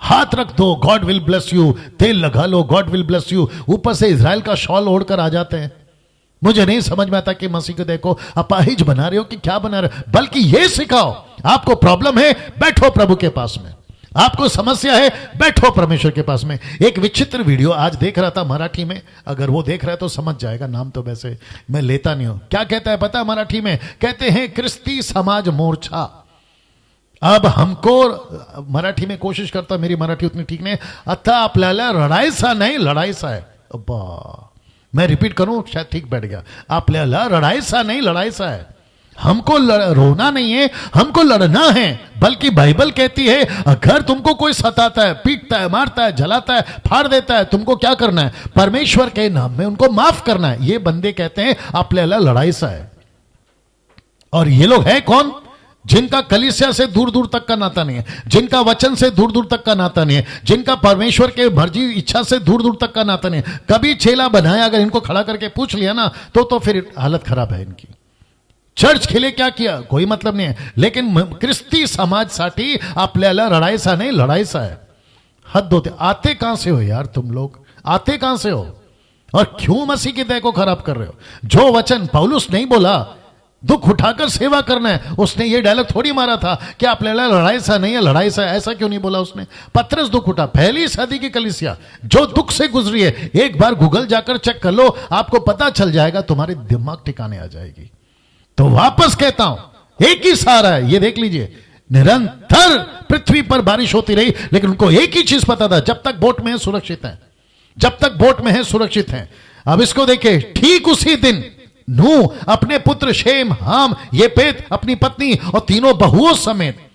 हाथ रख दो, गॉड विल ब्लेस यू, तेल लगा लो, गॉड विल ब्लेस यू। ऊपर से इजराइल का शॉल ओढ़कर आ जाते हैं। मुझे नहीं समझ में आता कि मसीह को देखो अपाहिज बना रहे हो कि क्या बना रहे हो। बल्कि ये सिखाओ, आपको प्रॉब्लम है बैठो प्रभु के पास में, आपको समस्या है बैठो परमेश्वर के पास में। एक विचित्र वीडियो आज देख रहा था मराठी में, अगर वो देख रहा है तो समझ जाएगा, नाम तो वैसे मैं लेता नहीं हूं। क्या कहता है पता है मराठी में? कहते हैं क्रिस्ती समाज मोर्चा। अब हमको मराठी में कोशिश करता, मेरी मराठी उतनी ठीक नहीं, आता आपल्याला रडायचा नहीं लढायचा है। अब्बा, मैं रिपीट करूं शायद ठीक बैठ गया। आपल्याला रडायचा नहीं लड़ायचा है। हमको रोना नहीं है, हमको लड़ना है। बल्कि बाइबल कहती है अगर तुमको कोई सताता है, पीटता है, मारता है, जलाता है, फाड़ देता है, तुमको क्या करना है? परमेश्वर के नाम में उनको माफ करना है। ये बंदे कहते हैं आपल्याला लड़ाईसा है। और ये लोग है कौन? जिनका कलीसिया से दूर दूर तक का नाता नहीं है, जिनका वचन से दूर दूर तक का नाता नहीं है, जिनका परमेश्वर के मर्जी इच्छा से दूर दूर तक का नाता नहीं है। कभी चेला बनाया अगर इनको खड़ा करके पूछ लिया ना तो फिर हालत खराब है इनकी। चर्च के लिए क्या किया कोई मतलब नहीं है, लेकिन ख्रिस्ती समाजसाठी आपल्याला रडायचा नहीं लढायचा है। हद होते। आते कहां से हो यार तुम लोग? आते कहां से हो? और क्यों मसीह की दया को खराब कर रहे हो? जो वचन पौलुस नहीं बोला दुख उठाकर सेवा करना है, उसने ये डायलॉग थोड़ी मारा था कि आपल्याला लड़ाईसा नहीं है लड़ाईसा है। ऐसा क्यों नहीं बोला उसने? पत्रस दुख उठा, पहली सदी की कलीसिया जो दुख से गुजरी है, एक बार गूगल जाकर चेक कर लो, आपको पता चल जाएगा, तुम्हारे दिमाग ठिकाने आ जाएगी। तो वापस कहता हूं एक ही सहारा है, ये देख लीजिए। निरंतर पृथ्वी पर बारिश होती रही, लेकिन उनको एक ही चीज पता था, जब तक बोट में है सुरक्षित है, जब तक बोट में है सुरक्षित है। अब इसको देखिए, ठीक उसी दिन नूह अपने पुत्र शेम, हाम, येपेत, अपनी पत्नी और तीनों बहुओं समेत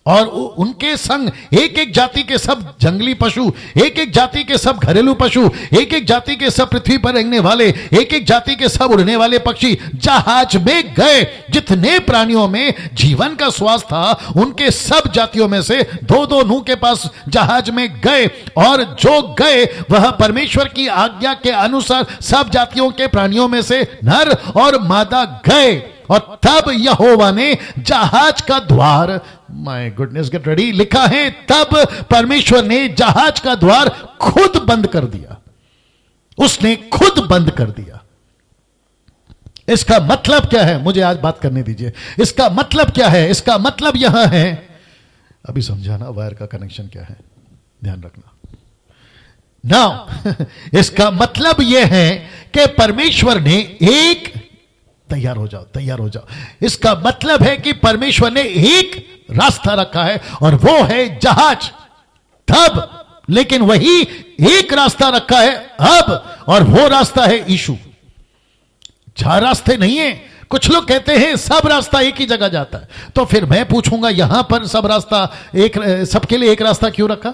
और उनके संग एक एक जाति के सब जंगली पशु, एक एक जाति के सब घरेलू पशु, एक एक जाति के सब पृथ्वी पर रहने वाले, एक एक जाति के सब उड़ने वाले पक्षी जहाज में गए। जितने प्राणियों में जीवन का श्वास था, उनके सब जातियों में से दो दो नूह के पास जहाज में गए, और जो गए वह परमेश्वर की आज्ञा के अनुसार सब जातियों के प्राणियों में से नर और मादा गए। और तब यहोवा ने जहाज का द्वार, माय गुडनेस गेट रेडी, लिखा है तब परमेश्वर ने जहाज का द्वार खुद बंद कर दिया। उसने खुद बंद कर दिया। इसका मतलब क्या है? मुझे आज बात करने दीजिए। इसका मतलब क्या है? इसका मतलब यहां है, अभी समझाना वायर का कनेक्शन क्या है, ध्यान रखना। नाउ इसका मतलब यह है कि परमेश्वर ने एक, तैयार हो जाओ, तैयार हो जाओ, इसका मतलब है कि परमेश्वर ने एक रास्ता रखा है और वो है जहाज। तब, लेकिन वही एक रास्ता रखा है अब, और वो रास्ता है यीशु। चार रास्ते नहीं है। कुछ लोग कहते हैं सब रास्ता एक ही जगह जाता है, तो फिर मैं पूछूंगा यहां पर सब रास्ता एक, सबके लिए एक रास्ता क्यों रखा?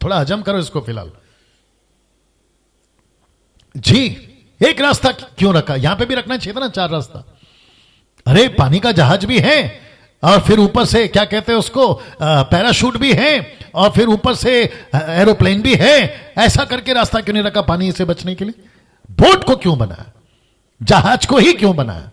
थोड़ा हजम करो इसको फिलहाल जी। एक रास्ता क्यों रखा? यहां पे भी रखना चाहिए था ना चार रास्ता। अरे पानी का जहाज भी है, और फिर ऊपर से क्या कहते हैं उसको, पैराशूट भी है, और फिर ऊपर से एरोप्लेन भी है। ऐसा करके रास्ता क्यों नहीं रखा पानी से बचने के लिए? बोट को क्यों बनाया? जहाज को ही क्यों बनाया?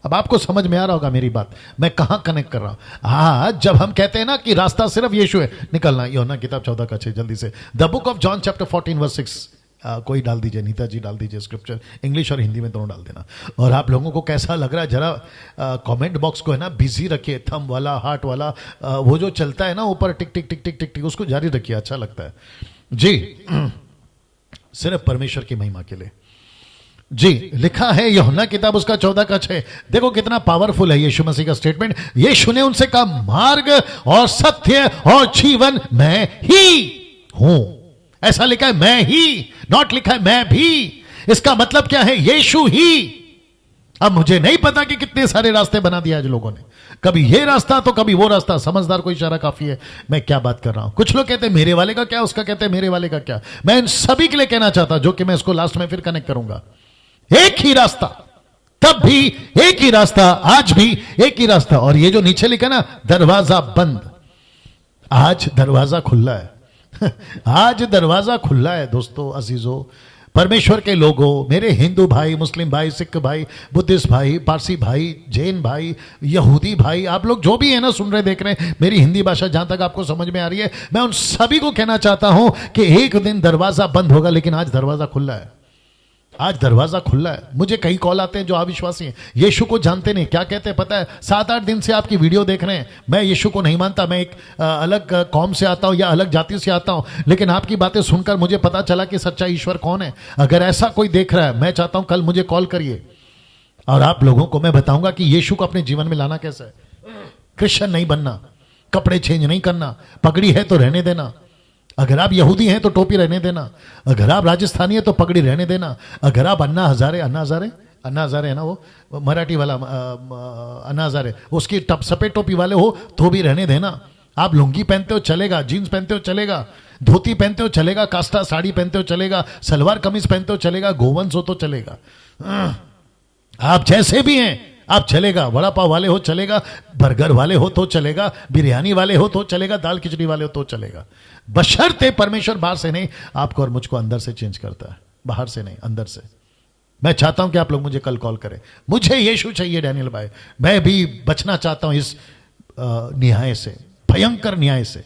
अब आपको समझ में आ रहा होगा मेरी बात, मैं कहां कनेक्ट कर रहा हूं। आज जब हम कहते हैं ना कि रास्ता सिर्फ यीशु है, निकलना यूहन्ना किताब 14 का 6 जल्दी से, the book of John chapter 14 verse 6, कोई डाल दीजिए, नीता जी डाल दीजिए, स्क्रिप्चर इंग्लिश और हिंदी में दोनों डाल देना। और आप लोगों को कैसा लग रहा है जरा कमेंट बॉक्स को है ना बिजी रखिए, थंब वाला, हार्ट वाला, वो जो चलता है ना ऊपर टिक टिक टिक टिक टिक टिक, उसको जारी रखिए, अच्छा लगता है जी। सिर्फ परमेश्वर की महिमा के लिए जी। लिखा है यूहन्ना किताब उसका 14 का 6, देखो कितना पावरफुल है यीशु मसीह का स्टेटमेंट। यीशु ने उनसे कहा, मार्ग और सत्य और जीवन मैं ही हूं। ऐसा लिखा है मैं ही, नॉट लिखा है मैं भी। इसका मतलब क्या है? यीशु ही। अब मुझे नहीं पता कि कितने सारे रास्ते बना दिया आज लोगों ने, कभी ये रास्ता तो कभी वो रास्ता। समझदार को इशारा काफी है मैं क्या बात कर रहा हूं। कुछ लोग कहते हैं मेरे वाले का क्या, उसका कहते हैं मेरे वाले का क्या। मैं इन सभी के लिए कहना चाहता, जो कि मैं इसको लास्ट में फिर कनेक्ट करूंगा, एक ही रास्ता, तब भी एक ही रास्ता, आज भी एक ही रास्ता। और ये जो नीचे लिखा ना, दरवाजा बंद, आज दरवाजा खुला है। आज दरवाजा खुला है दोस्तों, अजीजों, परमेश्वर के लोगों, मेरे हिंदू भाई, मुस्लिम भाई, सिख भाई, बुद्धिस्ट भाई, पारसी भाई, जैन भाई, यहूदी भाई, आप लोग जो भी है ना, सुन रहे देख रहे हैं, मेरी हिंदी भाषा जहां तक आपको समझ में आ रही है, मैं उन सभी को कहना चाहता हूं कि एक दिन दरवाजा बंद होगा, लेकिन आज दरवाजा खुला है। आज दरवाजा खुला है। मुझे कई कॉल आते हैं जो अविश्वासी हैं, यीशु को जानते नहीं, क्या कहते हैं पता है, 7-8 दिन से आपकी वीडियो देख रहे हैं, मैं यीशु को नहीं मानता, मैं एक अलग कौम से आता हूं या अलग जाति से आता हूं, लेकिन आपकी बातें सुनकर मुझे पता चला कि सच्चा ईश्वर कौन है। अगर ऐसा कोई देख रहा है, मैं चाहता हूं कल मुझे कॉल करिए और आप लोगों को मैं बताऊंगा कि यीशु को अपने जीवन में लाना कैसा है। क्रिश्चियन नहीं बनना, कपड़े चेंज नहीं करना, पगड़ी है तो रहने देना, अगर आप यहूदी हैं तो टोपी रहने देना, अगर आप राजस्थानी हैं तो पगड़ी रहने देना, अगर आप अन्ना हजारे है ना वो मराठी वाला अन्ना हजारे, उसकी सफेद टोपी वाले हो तो भी रहने देना। आप लुंगी पहनते हो चलेगा, जीन्स पहनते हो चलेगा, धोती पहनते हो चलेगा, कास्टा साड़ी पहनते हो चलेगा, सलवार कमीज पहनते हो चलेगा, गोवंश हो तो चलेगा, आप जैसे भी हैं आप चलेगा। वड़ा पाव वाले हो चलेगा, बर्गर वाले हो तो चलेगा, बिरयानी वाले हो तो चलेगा, दाल खिचड़ी वाले हो तो चलेगा, बशर्ते परमेश्वर बाहर से नहीं, आपको और मुझको अंदर से चेंज करता है, बाहर से नहीं अंदर से। मैं चाहता हूं कि आप लोग मुझे कल कॉल करें, मुझे यीशु चाहिए डैनियल भाई, मैं भी बचना चाहता हूं इस न्याय से, भयंकर न्याय से,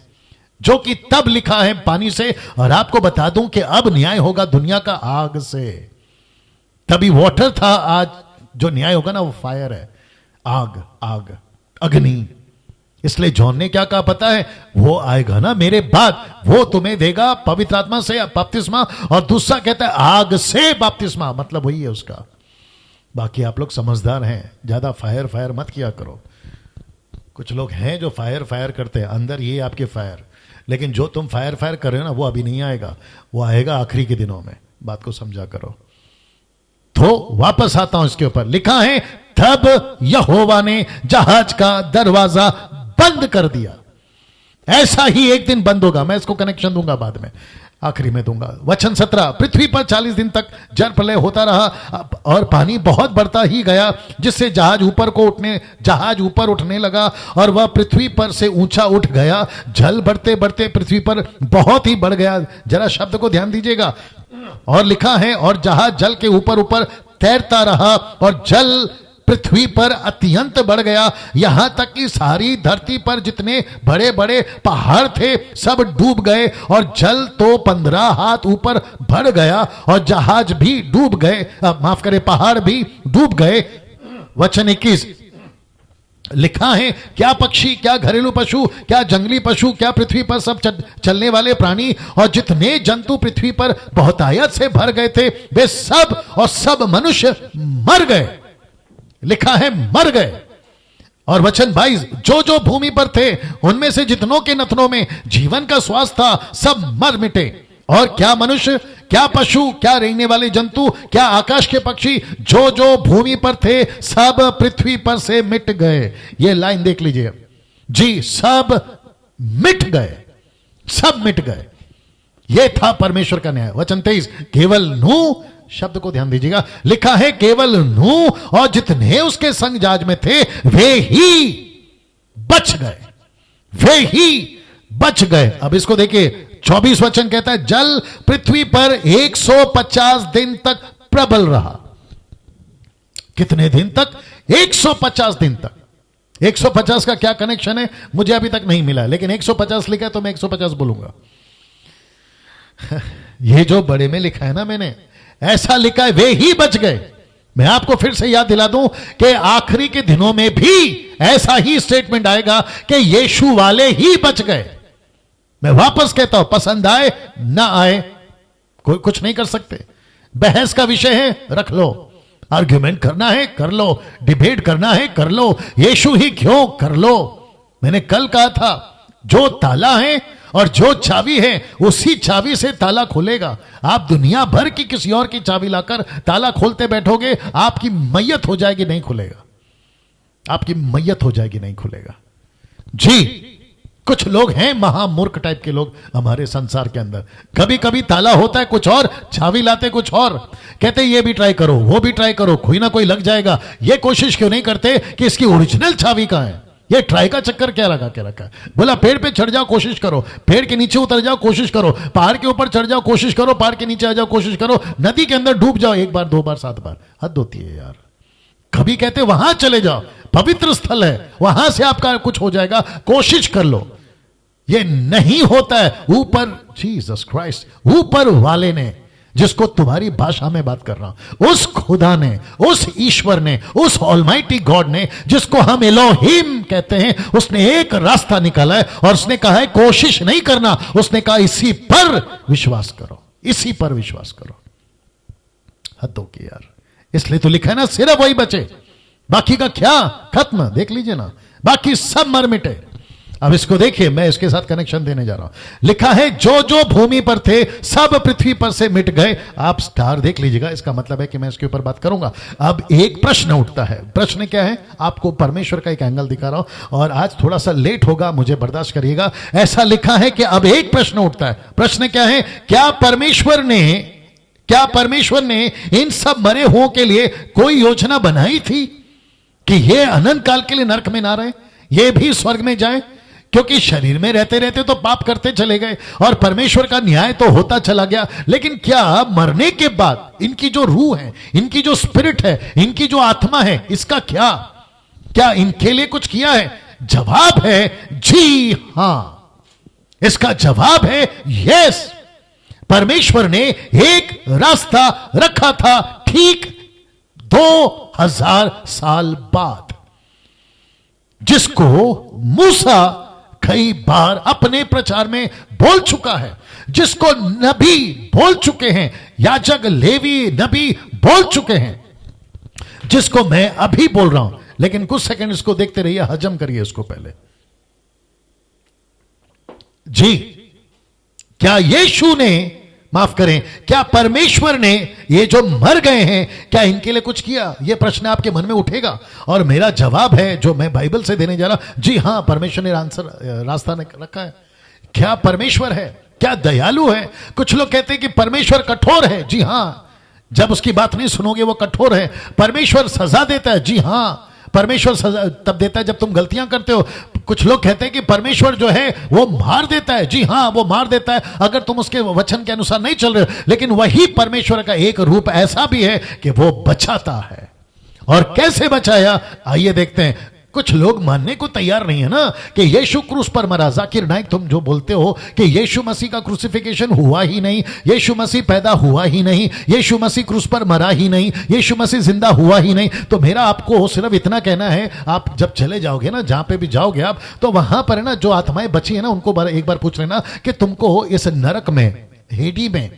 जो कि तब लिखा है पानी से, और आपको बता दूं कि अब न्याय होगा दुनिया का आग से। तभी वाटर था, आज जो न्याय होगा ना वो फायर है, आग, अग्नि। इसलिए जॉन ने क्या कहा पता है, वो आएगा ना मेरे बाद, वो तुम्हें देगा पवित्र आत्मा से बपतिस्मा, और दूसरा कहता है आग से बपतिस्मा, मतलब वही है उसका। बाकी आप लोग समझदार हैं, ज्यादा फायर मत किया करो। कुछ लोग हैं जो फायर करते हैं, अंदर ये आपके फायर, लेकिन जो तुम फायर कर रहे हो ना वो अभी नहीं आएगा, वो आएगा आखिरी के दिनों में। बात को समझा करो। तो वापस आता हूं इसके ऊपर, लिखा है तब यहोवा ने जहाज का दरवाजा बंद कर दिया। ऐसा ही एक दिन बंद होगा। मैं इसको कनेक्शन दूंगा बाद में, आखिरी में दूंगा। वचन 17, पृथ्वी पर 40 दिन तक जल प्रलय होता रहा और पानी बहुत बढ़ता ही गया, जिससे जहाज ऊपर उठने लगा और वह पृथ्वी पर से ऊंचा उठ गया। जल बढ़ते बढ़ते पृथ्वी पर बहुत ही बढ़ गया। जरा शब्द को ध्यान दीजिएगा। और लिखा है और जहाज जल के ऊपर ऊपर तैरता रहा और जल पृथ्वी पर अत्यंत बढ़ गया, यहां तक कि सारी धरती पर जितने बड़े बड़े पहाड़ थे सब डूब गए और जल तो 15 हाथ ऊपर बढ़ गया और जहाज भी डूब गए, माफ करें पहाड़ भी डूब गए। वचन 21, लिखा है क्या पक्षी, क्या घरेलू पशु, क्या जंगली पशु, क्या पृथ्वी पर सब चलने वाले प्राणी और जितने जंतु पृथ्वी पर बहुतायत से भर गए थे, वे सब और सब मनुष्य मर गए। लिखा है मर गए। और वचन 22, जो जो भूमि पर थे उनमें से जितनों के नथनों में जीवन का श्वास था सब मर मिटे। और क्या मनुष्य, क्या पशु, क्या रेंगने वाले जंतु, क्या आकाश के पक्षी, जो जो भूमि पर थे सब पृथ्वी पर से मिट गए। ये लाइन देख लीजिए जी, सब मिट गए, सब मिट गए। ये था परमेश्वर का न्याय। वचन 23, केवल नूह, शब्द को ध्यान दीजिएगा, लिखा है केवल नूह और जितने उसके संग जहाज में थे वे ही बच गए, वे ही बच गए। अब इसको देखिए 24 वचन कहता है जल पृथ्वी पर 150 दिन तक प्रबल रहा। कितने दिन तक? 150 दिन तक। 150 का क्या कनेक्शन है मुझे अभी तक नहीं मिला, लेकिन 150 लिखा है तो मैं 150 बोलूंगा। ये जो बड़े में लिखा है ना, मैंने ऐसा लिखा है वे ही बच गए। मैं आपको फिर से याद दिला दूं कि आखिरी के दिनों में भी ऐसा ही स्टेटमेंट आएगा कि यीशु वाले ही बच गए। मैं वापस कहता हूं, पसंद आए ना आए कोई कुछ नहीं कर सकते। बहस का विषय है, रख लो। आर्ग्यूमेंट करना है कर लो, डिबेट करना है कर लो, यीशु ही क्यों कर लो। मैंने कल कहा था जो ताला है और जो चाबी है उसी चाबी से ताला खुलेगा। आप दुनिया भर की किसी और की चाबी लाकर ताला खोलते बैठोगे, आपकी मैयत हो जाएगी, नहीं खुलेगा। आपकी मैयत हो जाएगी, नहीं खुलेगा। जी, कुछ लोग हैं महामूर्ख टाइप के लोग हमारे संसार के अंदर। कभी कभी ताला होता है कुछ और, चाबी लाते कुछ और, कहते ये भी ट्राई करो वो भी ट्राई करो, कोई ना कोई लग जाएगा। ये कोशिश क्यों नहीं करते कि इसकी ओरिजिनल चाबी कहां है? ये ट्राई का चक्कर क्या लगा के रखा है? बोला पेड़ पे चढ़ जाओ कोशिश करो, पेड़ के नीचे उतर जाओ कोशिश करो, पहाड़ के ऊपर चढ़ जाओ कोशिश करो, पहाड़ के नीचे आ जाओ कोशिश करो, नदी के अंदर डूब जाओ 1 बार 2 बार 7 बार। हद होती है यार। कभी कहते वहां चले जाओ, पवित्र स्थल है, वहां से आपका कुछ हो जाएगा, कोशिश कर लो। ये नहीं होता है। ऊपर जीसस क्राइस्ट, ऊपर वाले ने, जिसको तुम्हारी भाषा में बात कर रहा हूं, उस खुदा ने, उस ईश्वर ने, उस ऑलमाइटी गॉड ने, जिसको हम एलोहिम कहते हैं, उसने एक रास्ता निकाला है और उसने कहा है कोशिश नहीं करना, उसने कहा इसी पर विश्वास करो, इसी पर विश्वास करो। हद की यार। इसलिए तो लिखा है ना सिर्फ वही बचे, बाकी का क्या खत्म। देख लीजिए ना, बाकी सब मर मिटे। अब इसको देखिए, मैं इसके साथ कनेक्शन देने जा रहा हूं। लिखा है जो जो भूमि पर थे सब पृथ्वी पर से मिट गए। आप स्टार देख लीजिएगा, इसका मतलब है कि मैं इसके ऊपर बात करूंगा। अब एक प्रश्न उठता है। प्रश्न क्या है? आपको परमेश्वर का एक एंगल दिखा रहा हूं और आज थोड़ा सा लेट होगा, मुझे बर्दाश्त करिएगा। ऐसा लिखा है कि अब एक प्रश्न उठता है। प्रश्न क्या है? क्या परमेश्वर ने इन सब मरे हुओं के लिए कोई योजना बनाई थी कि ये अनंत काल के लिए नरक में ना रहे, ये भी स्वर्ग में जाए? क्योंकि शरीर में रहते रहते तो पाप करते चले गए और परमेश्वर का न्याय तो होता चला गया, लेकिन क्या मरने के बाद इनकी जो रूह है, इनकी जो स्पिरिट है, इनकी जो आत्मा है, इसका क्या इनके लिए कुछ किया है? जवाब है जी हां। इसका जवाब है यस। परमेश्वर ने एक रास्ता रखा था ठीक 2000 साल बाद, जिसको मूसा कई बार अपने प्रचार में बोल चुका है, जिसको नबी बोल चुके हैं, याजक लेवी नबी बोल चुके हैं, जिसको मैं अभी बोल रहा हूं। लेकिन कुछ सेकंड इसको देखते रहिए, हजम करिए इसको पहले। जी, क्या यीशु ने, माफ करें, क्या परमेश्वर ने ये जो मर गए हैं, क्या इनके लिए कुछ किया? ये प्रश्न आपके मन में उठेगा और मेरा जवाब है जो मैं बाइबल से देने जा रहा हूं, जी हां, परमेश्वर ने आंसर रास्ता ने रखा है। क्या परमेश्वर है? क्या दयालु है? कुछ लोग कहते हैं कि परमेश्वर कठोर है। जी हां, जब उसकी बात नहीं सुनोगे वो कठोर है। परमेश्वर सजा देता है। जी हां, परमेश्वर सजा तब देता है जब तुम गलतियां करते हो। कुछ लोग कहते हैं कि परमेश्वर जो है वो मार देता है। जी हां, वो मार देता है अगर तुम उसके वचन के अनुसार नहीं चल रहे हो। लेकिन वही परमेश्वर का एक रूप ऐसा भी है कि वो बचाता है। और कैसे बचाया, आइए देखते हैं। कुछ लोग मानने को तैयार नहीं है ना कि यीशु क्रूस पर मरा। जाकिर नाइक, तुम जो बोलते हो कि यीशु मसीह का क्रूसिफिकेशन हुआ ही नहीं, यीशु मसीह पैदा हुआ ही नहीं, यीशु मसीह क्रूस पर मरा ही नहीं, यीशु मसीह जिंदा हुआ ही नहीं, तो मेरा आपको सिर्फ इतना कहना है, आप जब चले जाओगे ना, जहां पे भी जाओगे आप, तो वहां पर है ना जो आत्माएं बची है ना, उनको एक बार पूछ लेना कि तुमको इस नरक में, हेडी में,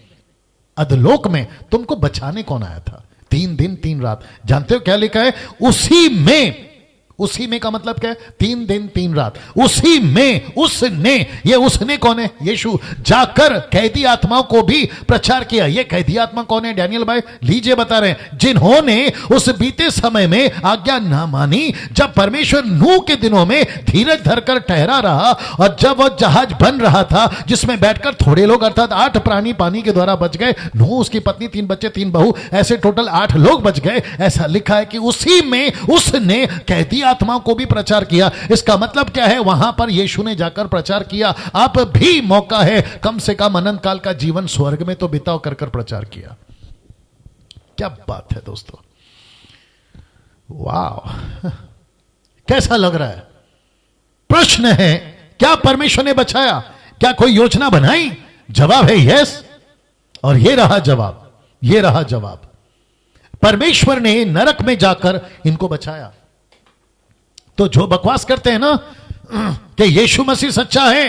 अधलोक में तुमको बचाने कौन आया था? 3 दिन 3 रात। जानते हो क्या लिखा है? उसी में, उसी में का मतलब क्या है? 3 दिन 3 रात। उसी में, उसने, ये उसने कौन है? यीशु। जाकर कैदी आत्माओं को भी प्रचार किया। ये कैदी आत्मा कौन है डैनियल भाई? लीजिए बता रहे हैं, जिन्होंने उस बीते समय में आज्ञा ना मानी, जब परमेश्वर नूह के दिनों में धीरज धरकर ठहरा रहा, और जब वह जहाज बन रहा था जिसमें बैठकर थोड़े लोग अर्थात 8 प्राणी पानी के द्वारा बच गए, नूह, उसकी पत्नी, 3 बच्चे, 3 बहू, ऐसे टोटल 8 लोग बच गए। ऐसा लिखा है कि उसी में उसने कैदी आत्माओं को भी प्रचार किया। इसका मतलब क्या है? वहां पर यीशु ने जाकर प्रचार किया। आप भी मौका है, कम से कम अनंत काल का जीवन स्वर्ग में तो बिताओ, कर प्रचार किया। क्या बात है दोस्तों, वाह, कैसा लग रहा है? प्रश्न है, क्या परमेश्वर ने बचाया? क्या कोई योजना बनाई? जवाब है यस। और ये रहा जवाब, ये रहा जवाब। परमेश्वर ने नरक में जाकर इनको बचाया। तो जो बकवास करते हैं ना कि यीशु मसीह सच्चा है,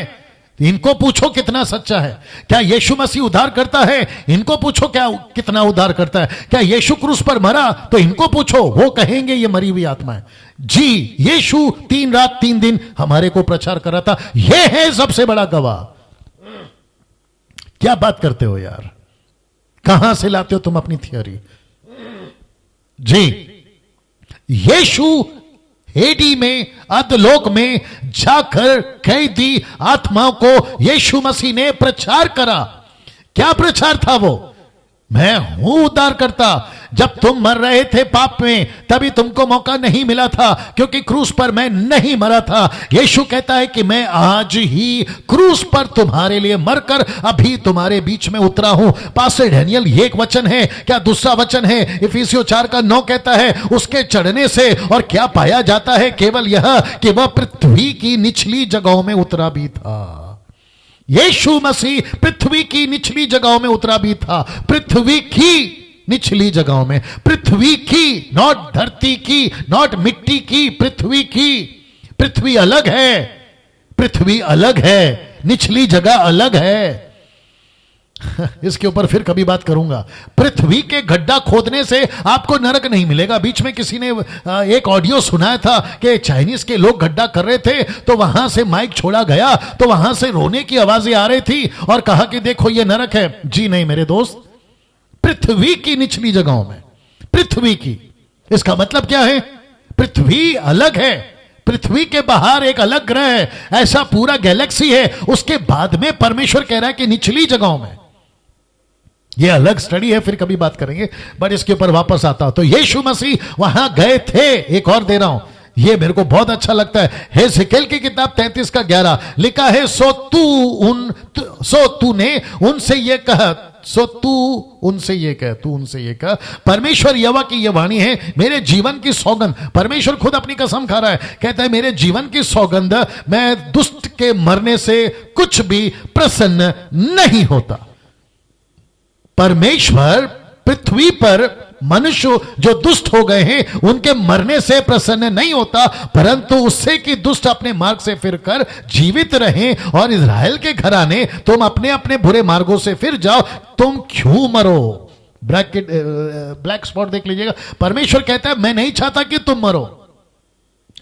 इनको पूछो कितना सच्चा है। क्या यीशु मसीह उद्धार करता है? इनको पूछो क्या कितना उद्धार करता है। क्या यीशु क्रूस पर मरा? तो इनको पूछो, वो कहेंगे ये मरी हुई आत्मा है। जी, यीशु 3 रात 3 दिन हमारे को प्रचार कर रहा था। ये है सबसे बड़ा गवाह। क्या बात करते हो यार, कहां से लाते हो तुम अपनी थियोरी? जी, यीशु हेडी में, अधलोक में जाकर कैदी आत्माओं को यीशु मसीह ने प्रचार करा। क्या प्रचार था वो? मैं हूं उद्धार करता। जब तुम मर रहे थे पाप में, तभी तुमको मौका नहीं मिला था, क्योंकि क्रूस पर मैं नहीं मरा था। यीशु कहता है कि मैं आज ही क्रूस पर तुम्हारे लिए मरकर अभी तुम्हारे बीच में उतरा हूं। पास्टर डैनियल, ये एक वचन है क्या? दूसरा वचन है इफिसियों 4:9 कहता है, उसके चढ़ने से और क्या पाया जाता है? केवल यह कि वह पृथ्वी की निचली जगहों में उतरा भी था। यीशु मसीह पृथ्वी की निचली जगहों में उतरा भी था। पृथ्वी की निचली जगहों में, पृथ्वी की, नॉट धरती की, नॉट मिट्टी की, पृथ्वी की। पृथ्वी अलग है, पृथ्वी अलग है, निचली जगह अलग है। इसके ऊपर फिर कभी बात करूंगा। पृथ्वी के गड्ढा खोदने से आपको नरक नहीं मिलेगा। बीच में किसी ने एक ऑडियो सुनाया था कि चाइनीज के लोग गड्ढा कर रहे थे, तो वहां से माइक छोड़ा गया, तो वहां से रोने की आवाजें आ रही थी और कहा कि देखो ये नरक है। जी नहीं मेरे दोस्त, पृथ्वी की निचली जगहों में, पृथ्वी की। इसका मतलब क्या है? पृथ्वी अलग है, पृथ्वी के बाहर एक अलग ग्रह है, ऐसा पूरा गैलेक्सी है। उसके बाद में परमेश्वर कह रहा है कि निचली जगहों में। यह अलग स्टडी है, फिर कभी बात करेंगे, बट इसके ऊपर वापस आता हूं। तो यीशु मसीह वहां गए थे। एक और दे रहा हूं, ये मेरे को बहुत अच्छा लगता है। हेzekiel की किताब 33:11 लिखा है, सो तूने उनसे ये कहा, तू उनसे ये कह, परमेश्वर यहोवा की यह वाणी है, मेरे जीवन की सौगंध। परमेश्वर खुद अपनी कसम खा रहा है, कहता है मेरे जीवन की सौगंध, मैं दुष्ट के मरने से कुछ भी प्रसन्न नहीं होता। परमेश्वर पृथ्वी पर मनुष्य जो दुष्ट हो गए हैं उनके मरने से प्रसन्न नहीं होता, परंतु उससे कि दुष्ट अपने मार्ग से फिरकर जीवित रहें और इज़राइल के घराने तुम अपने अपने बुरे मार्गों से फिर जाओ। तुम क्यों मरो? ब्रैकेट ब्लैक स्पॉट देख लीजिएगा। परमेश्वर कहता है मैं नहीं चाहता कि तुम मरो।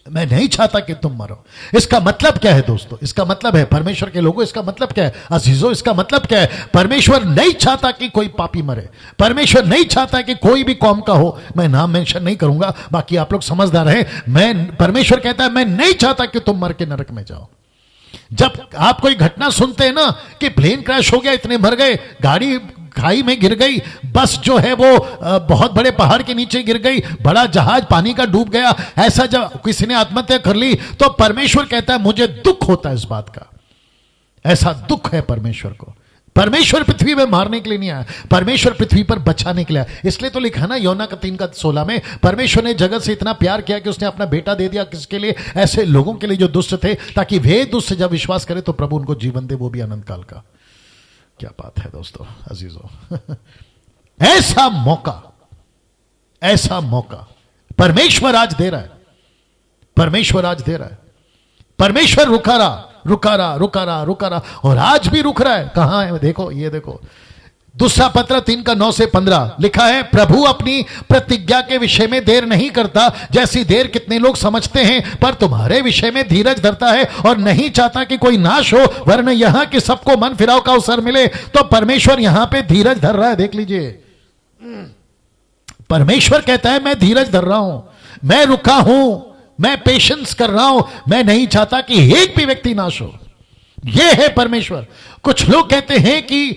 मैं नहीं चाहता कि तुम मरो। इसका मतलब क्या है दोस्तों? इसका मतलब है परमेश्वर के लोगों, इसका मतलब क्या है अजीजों? इसका मतलब क्या है? परमेश्वर नहीं चाहता कि कोई पापी मरे। परमेश्वर नहीं चाहता कि कोई भी कौम का हो, मैं नाम मेंशन नहीं करूंगा, बाकी आप लोग समझदार हैं। परमेश्वर कहता है मैं नहीं चाहता कि तुम मर के नरक में जाओ। जब आप कोई घटना सुनते हैं ना कि प्लेन क्रैश हो गया, इतने मर गए, गाड़ी खाई में गिर गई, बस जो है वो बहुत बड़े पहाड़ के नीचे गिर गई, बड़ा जहाज पानी का डूब गया, ऐसा जब किसी ने आत्महत्या कर ली, तो परमेश्वर कहता है मुझे दुख होता है इस बात का। ऐसा दुख है परमेश्वर को। परमेश्वर पृथ्वी में मारने के लिए नहीं आया, परमेश्वर पृथ्वी पर बचाने के लिए आया। इसलिए तो लिखा ना योना का 3:16 में, परमेश्वर ने जगत से इतना प्यार किया कि उसने अपना बेटा दे दिया। किसके लिए? ऐसे लोगों के लिए जो दुष्ट थे, ताकि वे दुष्ट जब विश्वास करे तो प्रभु उनको जीवन दे, वो भी अनंत काल का। क्या बात है दोस्तों, अजीजों। ऐसा मौका परमेश्वर आज दे रहा है। परमेश्वर आज दे रहा है। परमेश्वर रुका रहा और आज भी रुक रहा है। कहां है? देखो, ये देखो, दूसरा पत्र 3:9-15 लिखा है, प्रभु अपनी प्रतिज्ञा के विषय में देर नहीं करता, जैसी देर कितने लोग समझते हैं, पर तुम्हारे विषय में धीरज धरता है और नहीं चाहता कि कोई नाश हो, वरन यहां कि सबको मन फिराव का अवसर मिले। तो परमेश्वर यहां पे धीरज धर रहा है। देख लीजिए, परमेश्वर कहता है मैं धीरज धर रहा हूं, मैं रुका हूं, मैं पेशेंस कर रहा हूं, मैं नहीं चाहता कि एक भी व्यक्ति नाश हो। यह है परमेश्वर। कुछ लोग कहते हैं कि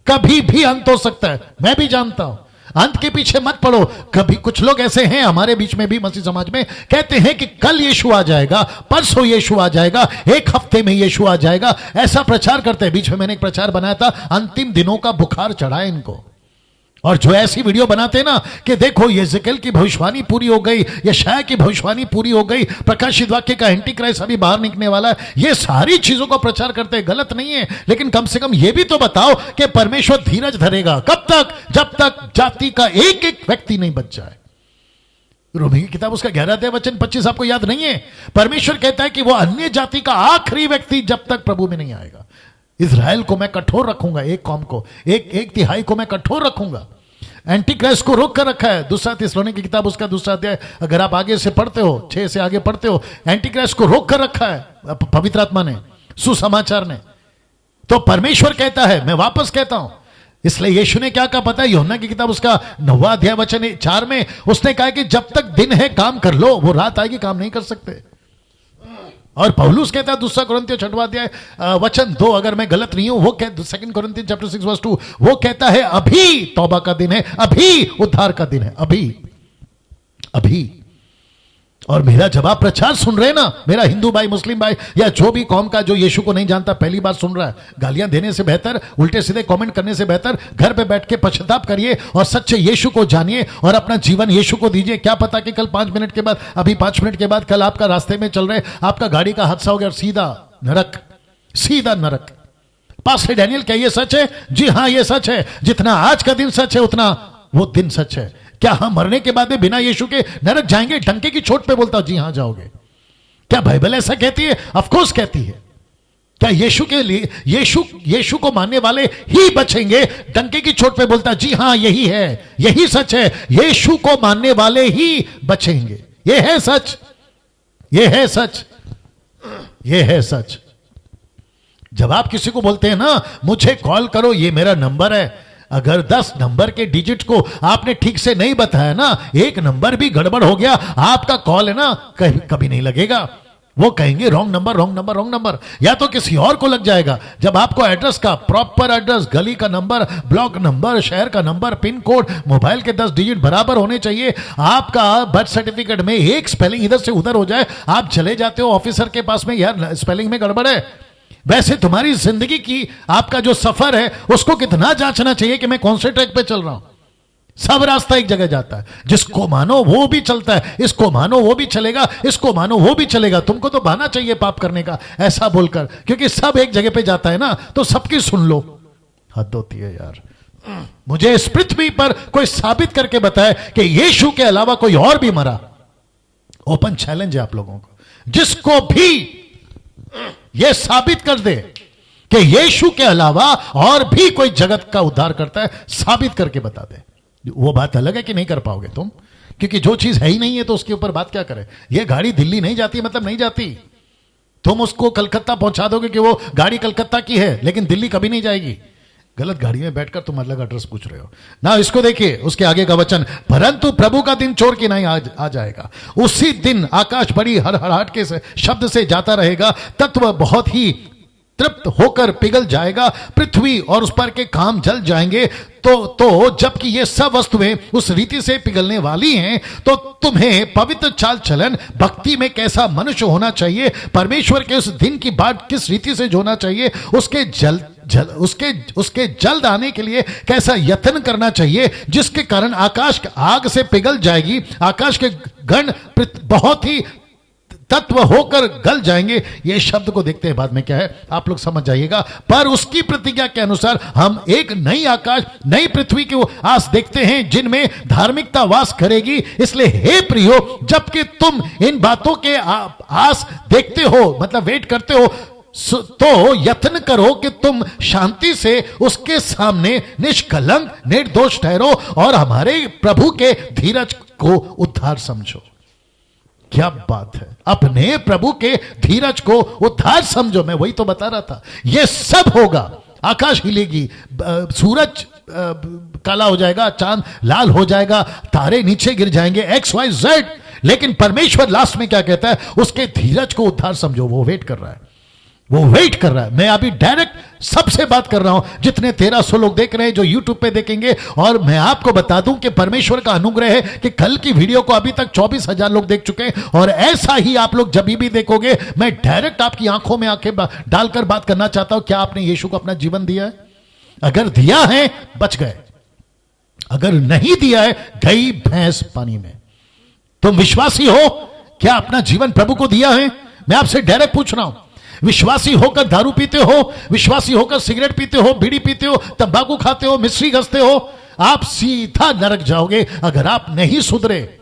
कभी भी अंत हो सकता है, मैं भी जानता हूं, अंत के पीछे मत पड़ो। कभी कुछ लोग ऐसे हैं हमारे बीच में भी, मसीह समाज में, कहते हैं कि कल यीशु आ जाएगा, परसों यीशु आ जाएगा, एक हफ्ते में यीशु आ जाएगा, ऐसा प्रचार करते हैं। बीच में मैंने एक प्रचार बनाया था, अंतिम दिनों का बुखार चढ़ा है इनको। और जो ऐसी वीडियो बनाते हैं ना कि देखो यिजकेल की भविष्यवाणी पूरी हो गई, यशायाह की भविष्यवाणी पूरी हो गई, प्रकाशित वाक्य का एंटी क्राइस्ट अभी बाहर निकलने वाला है, ये सारी चीजों को प्रचार करते हैं। गलत नहीं है, लेकिन कम से कम ये भी तो बताओ कि परमेश्वर धीरज धरेगा कब तक? जब तक जाति का एक एक व्यक्ति नहीं बच जाए। रोमी की किताब उसका 11-25 आपको याद नहीं है? परमेश्वर कहता है कि वो अन्य जाति का आखिरी व्यक्ति जब तक प्रभु में नहीं आएगा। इजराइल को मैं कठोर रखूंगा, एक कौम को, एक तिहाई को मैं कठोर रखूंगा। एंटी क्राइस्ट को रोक कर रखा है। दूसरा थिस्सलुनीकी की किताब उसका 2 अध्याय, अगर आप आगे से पढ़ते हो, 6 से आगे पढ़ते हो, एंटी क्राइस्ट को रोक कर रखा है पवित्र आत्मा ने, सुसमाचार ने। तो परमेश्वर कहता है, मैं वापस कहता हूं, इसलिए यीशु ने क्या कहा पता है? यूहन्ना की किताब उसका 9वां अध्याय वचन 4 में उसने कहा कि जब तक दिन है काम कर लो, वो रात आएगी काम नहीं कर सकते। और पौलुस कहता है 2 कुरिन्थियों 6वां अध्याय वचन 2, अगर मैं गलत नहीं हूं, वो कहता 2 कुरिन्थियों चैप्टर 6:2, वो कहता है अभी तौबा का दिन है, अभी उद्धार का दिन है, अभी। और मेरा जवाब प्रचार सुन रहे ना, मेरा हिंदू भाई, मुस्लिम भाई या जो भी कौम का जो यीशु को नहीं जानता, पहली बार सुन रहा है, गालियां देने से बेहतर, उल्टे सीधे कमेंट करने से बेहतर घर पे बैठ के पश्चाताप करिए और सच्चे यीशु को जानिए और अपना जीवन यीशु को दीजिए। क्या पता कि कल 5 मिनट के बाद, अभी 5 मिनट के बाद कल आपका रास्ते में चल रहे आपका गाड़ी का हादसा हो गया, सीधा नरक। पास्टर डैनियल, क्या ये सच है? जी हाँ, ये सच है। जितना आज का दिन सच है, उतना वो दिन सच है। क्या हम मरने के बाद में बिना यीशु के नरक जाएंगे? डंके की चोट पे बोलता हूं, जी हां जाओगे। क्या बाइबल ऐसा कहती है? ऑफ कोर्स कहती है। क्या यीशु के लिए यीशु को मानने वाले ही बचेंगे? डंके की चोट पे बोलता, जी हां यही है, यही सच है, यीशु को मानने वाले ही बचेंगे। ये है सच, ये है सच, ये है सच। जब आप किसी को बोलते हैं ना मुझे कॉल करो, ये मेरा नंबर है, अगर 10 नंबर के डिजिट को आपने ठीक से नहीं बताया ना, एक नंबर भी गड़बड़ हो गया, आपका कॉल है ना कभी नहीं लगेगा। वो कहेंगे रॉन्ग नंबर, या तो किसी और को लग जाएगा। जब आपको एड्रेस का प्रॉपर एड्रेस, गली का नंबर, ब्लॉक नंबर, शहर का नंबर, पिन कोड, मोबाइल के 10 डिजिट बराबर होने चाहिए। आपका बर्थ सर्टिफिकेट में एक स्पेलिंग इधर से उधर हो जाए, आप चले जाते हो ऑफिसर के पास में, यार स्पेलिंग में गड़बड़ है। वैसे तुम्हारी जिंदगी की आपका जो सफर है उसको कितना जांचना चाहिए कि मैं कौन से ट्रैक पे चल रहा हूं। सब रास्ता एक जगह जाता है, जिसको मानो वो भी चलता है, इसको मानो वो भी चलेगा, इसको मानो वो भी चलेगा। तुमको तो बहाना चाहिए पाप करने का, ऐसा बोलकर, क्योंकि सब एक जगह पे जाता है ना, तो सबकी सुन लो। हद होती है यार। मुझे इस पृथ्वी पर कोई साबित करके बताए कि यीशु के अलावा कोई और भी मरा। ओपन चैलेंज है आप लोगों को, जिसको भी यह साबित कर दे कि यीशु के अलावा और भी कोई जगत का उद्धार करता है, साबित करके बता दे। वो बात अलग है कि नहीं कर पाओगे तुम, क्योंकि जो चीज है ही नहीं है तो उसके ऊपर बात क्या करें। ये गाड़ी दिल्ली नहीं जाती मतलब नहीं जाती। तुम उसको कलकत्ता पहुंचा दोगे कि वो गाड़ी कलकत्ता की है, लेकिन दिल्ली कभी नहीं जाएगी। गलत गाड़ी में बैठकर तुम अलग एड्रेस पूछ रहे हो ना। इसको देखिए, उसके आगे का वचन, परंतु प्रभु का दिन चोर की नहीं आ जाएगा। उसी दिन आकाश बड़ी हड़हड़ाहट के शब्द से जाता रहेगा, तत्व बहुत ही तृप्त होकर पिघल जाएगा, पृथ्वी और उस पर के काम जल जाएंगे। तो जबकि ये सब वस्तुएं उस रीति से पिघलने वाली हैं, तो तुम्हें पवित्र चाल चलन भक्ति में कैसा मनुष्य होना चाहिए, परमेश्वर के उस दिन की बात किस रीति से होना चाहिए, उसके जल्द आने के लिए कैसा यत्न करना चाहिए, जिसके कारण आकाश आग से पिघल जाएगी, आकाश के गण बहुत ही तत्व होकर गल जाएंगे। ये शब्द को देखते हैं बाद में क्या है आप लोग समझ जाइएगा। पर उसकी प्रतिज्ञा के अनुसार हम एक नई आकाश नई पृथ्वी की आस देखते हैं जिनमें धार्मिकता वास करेगी। इसलिए हे प्रियो, जबकि तुम इन बातों के आस देखते हो, मतलब वेट करते हो, तो यत्न करो कि तुम शांति से उसके सामने निष्कलंक निर्दोष ठहरो और हमारे प्रभु के धीरज को उद्धार समझो। क्या बात है, अपने प्रभु के धीरज को उद्धार समझो। मैं वही तो बता रहा था, यह सब होगा। आकाश हिलेगी, सूरज काला हो जाएगा, चांद लाल हो जाएगा, तारे नीचे गिर जाएंगे, XYZ। लेकिन परमेश्वर लास्ट में क्या कहता है, उसके धीरज को उद्धार समझो। वो वेट कर रहा है, वो वेट कर रहा है। मैं अभी डायरेक्ट सबसे बात कर रहा हूं, जितने 1300 लोग देख रहे हैं जो YouTube पे देखेंगे। और मैं आपको बता दूं कि परमेश्वर का अनुग्रह है कि कल की वीडियो को अभी तक 24,000 लोग देख चुके हैं। और ऐसा ही आप लोग जब भी देखोगे, मैं डायरेक्ट आपकी आंखों में आंखें डालकर बात करना चाहता हूं, क्या आपने यीशु को अपना जीवन दिया है? अगर दिया है बच गए, अगर नहीं दिया है गई भैंस पानी में। तुम विश्वासी हो? क्या अपना जीवन प्रभु को दिया है? मैं आपसे डायरेक्ट पूछ रहा हूं। विश्वासी होकर दारू पीते हो, विश्वासी होकर सिगरेट पीते हो, बीड़ी पीते हो, तंबाकू खाते हो, मिश्री घसते हो, आप सीधा नरक जाओगे अगर आप नहीं सुधरे।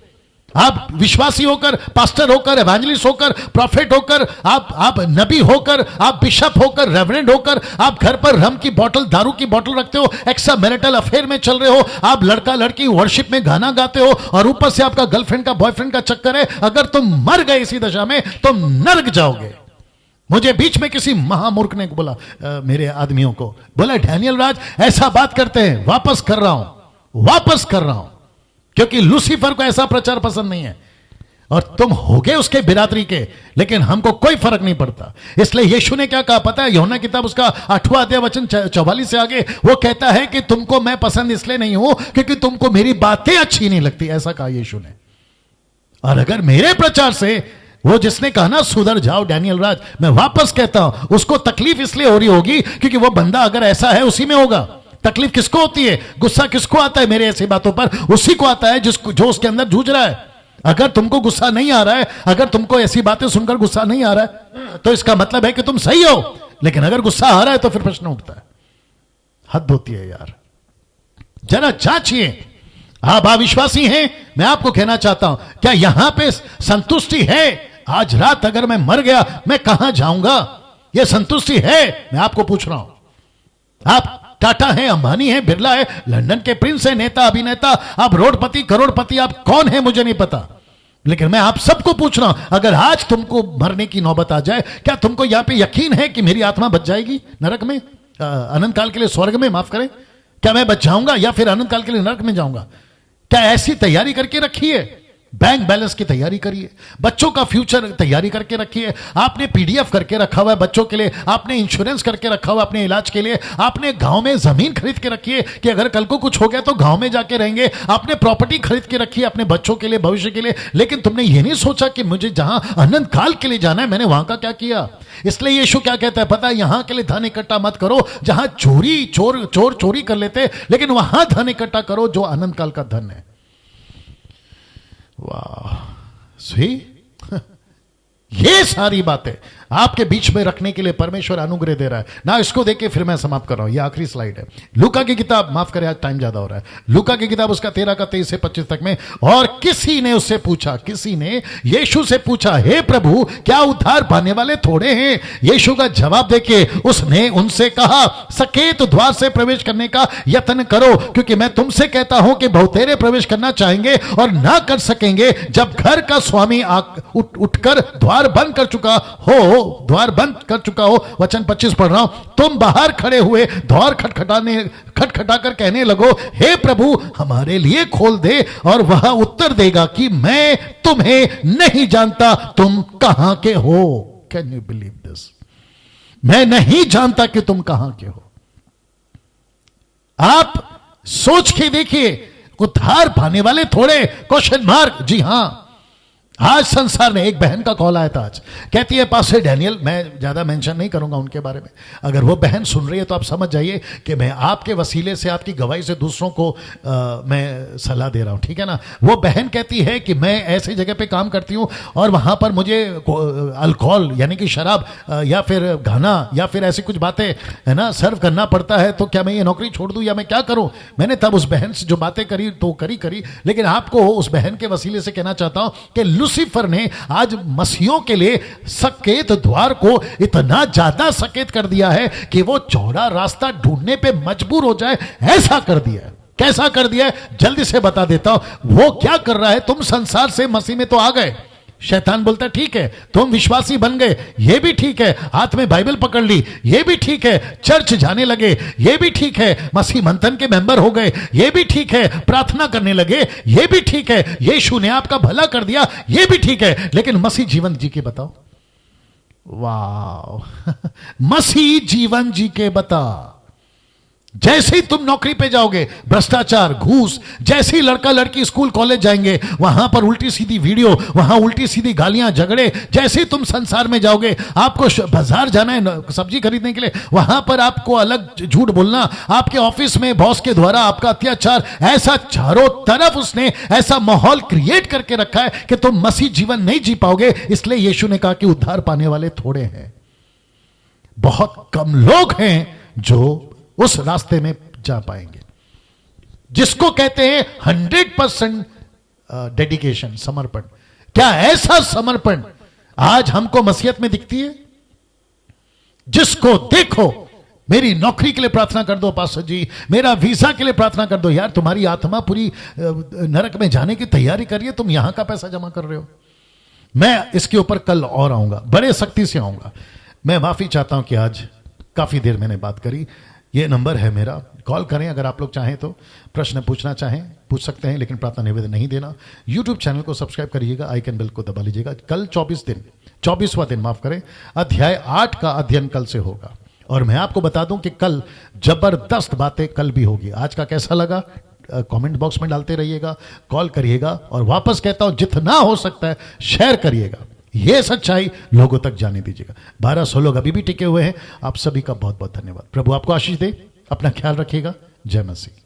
आप विश्वासी होकर, पास्टर होकर, एवेंजलिस्ट होकर, प्रॉफिट होकर, आप नबी होकर, आप बिशप होकर, रेवरेंड होकर, आप घर पर रम की बोतल, दारू की बोतल रखते हो, एक्स्ट्रा मैरिटल अफेयर में चल रहे हो, आप लड़का लड़की वर्शिप में गाना गाते हो, और ऊपर से आपका गर्लफ्रेंड का बॉयफ्रेंड का चक्कर है। अगर तुम मर गए इसी दशा में, तुम नरक जाओगे। मुझे बीच में किसी महामूर्ख ने बोला, मेरे आदमियों को बोला, डैनियल राज ऐसा बात करते हैं। वापस कर रहा हूं, क्योंकि लूसीफर को ऐसा प्रचार पसंद नहीं है और तुम होगे उसके बिरादरी के, लेकिन हमको कोई फर्क नहीं पड़ता। इसलिए यीशु ने क्या कहा पता है? यूहन्ना किताब उसका 8वां अध्याय वचन 44 से आगे वो कहता है कि तुमको मैं पसंद इसलिए नहीं हूं क्योंकि तुमको मेरी बातें अच्छी नहीं लगती, ऐसा कहा यीशु ने। और अगर मेरे प्रचार से वो जिसने कहा ना सुधर जाओ डैनियल राज, मैं वापस कहता हूं, उसको तकलीफ इसलिए हो रही होगी क्योंकि वो बंदा अगर ऐसा है उसी में होगा। तकलीफ किसको होती है? गुस्सा किसको आता है मेरे ऐसी बातों पर? उसी को आता है जो उसके अंदर जूझ रहा है। अगर तुमको गुस्सा नहीं आ रहा है, अगर तुमको ऐसी बातें सुनकर गुस्सा नहीं आ रहा है, तो इसका मतलब है कि तुम सही हो। लेकिन अगर गुस्सा आ रहा है तो फिर प्रश्न उठता है। हद होती है यार, जरा जांचिए। आप अविश्वासी हैं, मैं आपको कहना चाहता हूं, क्या यहां पे संतुष्टि है? आज रात अगर मैं मर गया, मैं कहां जाऊंगा? यह संतुष्टि है? मैं आपको पूछ रहा हूं। आप टाटा है, अंबानी है, बिरला है, लंदन के प्रिंस है, नेता अभिनेता, आप रोडपति करोड़पति, आप कौन है मुझे नहीं पता, लेकिन मैं आप सबको पूछ रहा हूं, अगर आज तुमको मरने की नौबत आ जाए, क्या तुमको यहां पे यकीन है कि मेरी आत्मा बच जाएगी नरक में, अनंत काल के लिए स्वर्ग में, माफ करें, क्या मैं बच जाऊंगा या फिर अनंत काल के लिए नरक में जाऊंगा? क्या ऐसी तैयारी करके रखी है? बैंक बैलेंस की तैयारी करिए, बच्चों का फ्यूचर तैयारी करके रखिए, आपने पीडीएफ करके रखा हुआ है बच्चों के लिए, आपने इंश्योरेंस करके रखा हुआ अपने इलाज के लिए, आपने गांव में जमीन खरीद के रखी है कि अगर कल को कुछ हो गया तो गांव में जाके रहेंगे, आपने प्रॉपर्टी खरीद के रखी है अपने बच्चों के लिए, भविष्य के लिए। लेकिन तुमने ये नहीं सोचा कि मुझे जहां अनंत काल के लिए जाना है, मैंने वहां का क्या किया? इसलिए यीशु क्या कहता है पता है? यहां के लिए धन इकट्ठा मत करो जहां चोर चोरी कर लेते, लेकिन वहां धन इकट्ठा करो जो अनंत काल का धन है। वाह, सी ये सारी बातें आपके बीच में रखने के लिए परमेश्वर अनुग्रह दे रहा है ना। इसको देख फिर मैं समाप्त कर रहा हूं। ये आखिरी स्लाइड है, लूका की किताब, माफ करें आज टाइम ज्यादा हो रहा है, लूका की किताब उसका 13 का 23 से 25 तक में। और किसी ने उससे पूछा, किसी ने यीशु से पूछा, हे प्रभु क्या उद्धार पाने वाले थोड़े हैं? यीशु का जवाब देके उसने उनसे कहा, सकेत द्वार से प्रवेश करने का यत्न करो, क्योंकि मैं तुमसे कहता हूं कि बहुतेरे प्रवेश करना चाहेंगे और ना कर सकेंगे जब घर का स्वामी उठकर द्वार बंद कर चुका हो, द्वार बंद कर चुका हो। वचन 25 पढ़ रहा हूं, तुम बाहर खड़े हुए द्वार खटखटाकर कहने लगो, हे प्रभु हमारे लिए खोल दे, और वह उत्तर देगा कि मैं तुम्हें नहीं जानता, तुम कहां के हो। Can you believe this? मैं नहीं जानता कि तुम कहां के हो। आप सोच के देखिए, उद्धार पाने वाले थोड़े? Question mark. जी हां, आज संसार में एक बहन का कॉल आया था आज, कहती है पास्टर डैनियल, मैं ज्यादा मेंशन नहीं करूंगा उनके बारे में, अगर वो बहन सुन रही है तो आप समझ जाइए कि मैं आपके वसीले से, आपकी गवाही से दूसरों को मैं सलाह दे रहा हूं, ठीक है ना। वो बहन कहती है कि मैं ऐसी जगह पे काम करती हूं और वहां पर मुझे अल्कोहल यानी कि शराब या फिर गाना या फिर ऐसी कुछ बातें है ना सर्व करना पड़ता है, तो क्या मैं ये नौकरी छोड़ दूं या मैं क्या करूं? मैंने तब उस बहन से जो बातें करी तो करी, लेकिन आपको उस बहन के वसीले से कहना चाहता हूं कि लूसीफर ने आज मसीहों के लिए सकेत द्वार को इतना ज्यादा सकेत कर दिया है कि वो चौड़ा रास्ता ढूंढने पे मजबूर हो जाए, ऐसा कर दिया है। कैसा कर दिया है जल्दी से बता देता हूं। वो क्या कर रहा है, तुम संसार से मसीह में तो आ गए, शैतान बोलता है ठीक है, तुम विश्वासी बन गए, ये भी ठीक है, हाथ में बाइबल पकड़ ली, ये भी ठीक है, चर्च जाने लगे, ये भी ठीक है, मसीह मंथन के मेंबर हो गए, ये भी ठीक है, प्रार्थना करने लगे, ये भी ठीक है, यीशु ने आपका भला कर दिया, ये भी ठीक है, लेकिन मसीह जीवन जी के बताओ। वाह मसीह जीवन जी के बता। जैसे ही तुम नौकरी पे जाओगे, भ्रष्टाचार, घूस, जैसे ही लड़का लड़की स्कूल कॉलेज जाएंगे, वहां पर उल्टी सीधी वीडियो, वहां उल्टी सीधी गालियां, झगड़े। जैसे ही तुम संसार में जाओगे, आपको बाजार जाना है सब्जी खरीदने के लिए, वहां पर आपको अलग झूठ बोलना, आपके ऑफिस में बॉस के द्वारा आपका अत्याचार, ऐसा चारों तरफ उसने ऐसा माहौल क्रिएट करके रखा है कि तुम मसीह जीवन नहीं जी पाओगे। इसलिए यीशु ने कहा कि उद्धार पाने वाले थोड़े हैं, बहुत कम लोग हैं जो उस रास्ते में जा पाएंगे, जिसको कहते हैं 100% डेडिकेशन, समर्पण। क्या ऐसा समर्पण आज हमको मसीहत में दिखती है? जिसको देखो, मेरी नौकरी के लिए प्रार्थना कर दो पास्टर जी, मेरा वीजा के लिए प्रार्थना कर दो। यार तुम्हारी आत्मा पूरी नरक में जाने की तैयारी कर रही है, तुम यहां का पैसा जमा कर रहे हो। मैं इसके ऊपर कल और आऊंगा, बड़े सख्ती से आऊंगा। मैं माफी चाहता हूं कि आज काफी देर मैंने बात करी। ये नंबर है मेरा, कॉल करें अगर आप लोग चाहें तो, प्रश्न पूछना चाहें पूछ सकते हैं, लेकिन प्रार्थना निवेदन नहीं देना। यूट्यूब चैनल को सब्सक्राइब करिएगा, आइकन बेल को दबा लीजिएगा। कल 24वां दिन माफ करें, अध्याय 8 का अध्ययन कल से होगा। और मैं आपको बता दूं कि कल जबरदस्त बातें कल भी होगी। आज का कैसा लगा कमेंट बॉक्स में डालते रहिएगा, कॉल करिएगा, और वापस कहता हूं जितना हो सकता है शेयर करिएगा। यह सच्चाई लोगों तक जाने दीजिएगा। 1200 लोग अभी भी टिके हुए हैं। आप सभी का बहुत बहुत धन्यवाद। प्रभु आपको आशीष दे। अपना ख्याल रखिएगा। जय मसीह।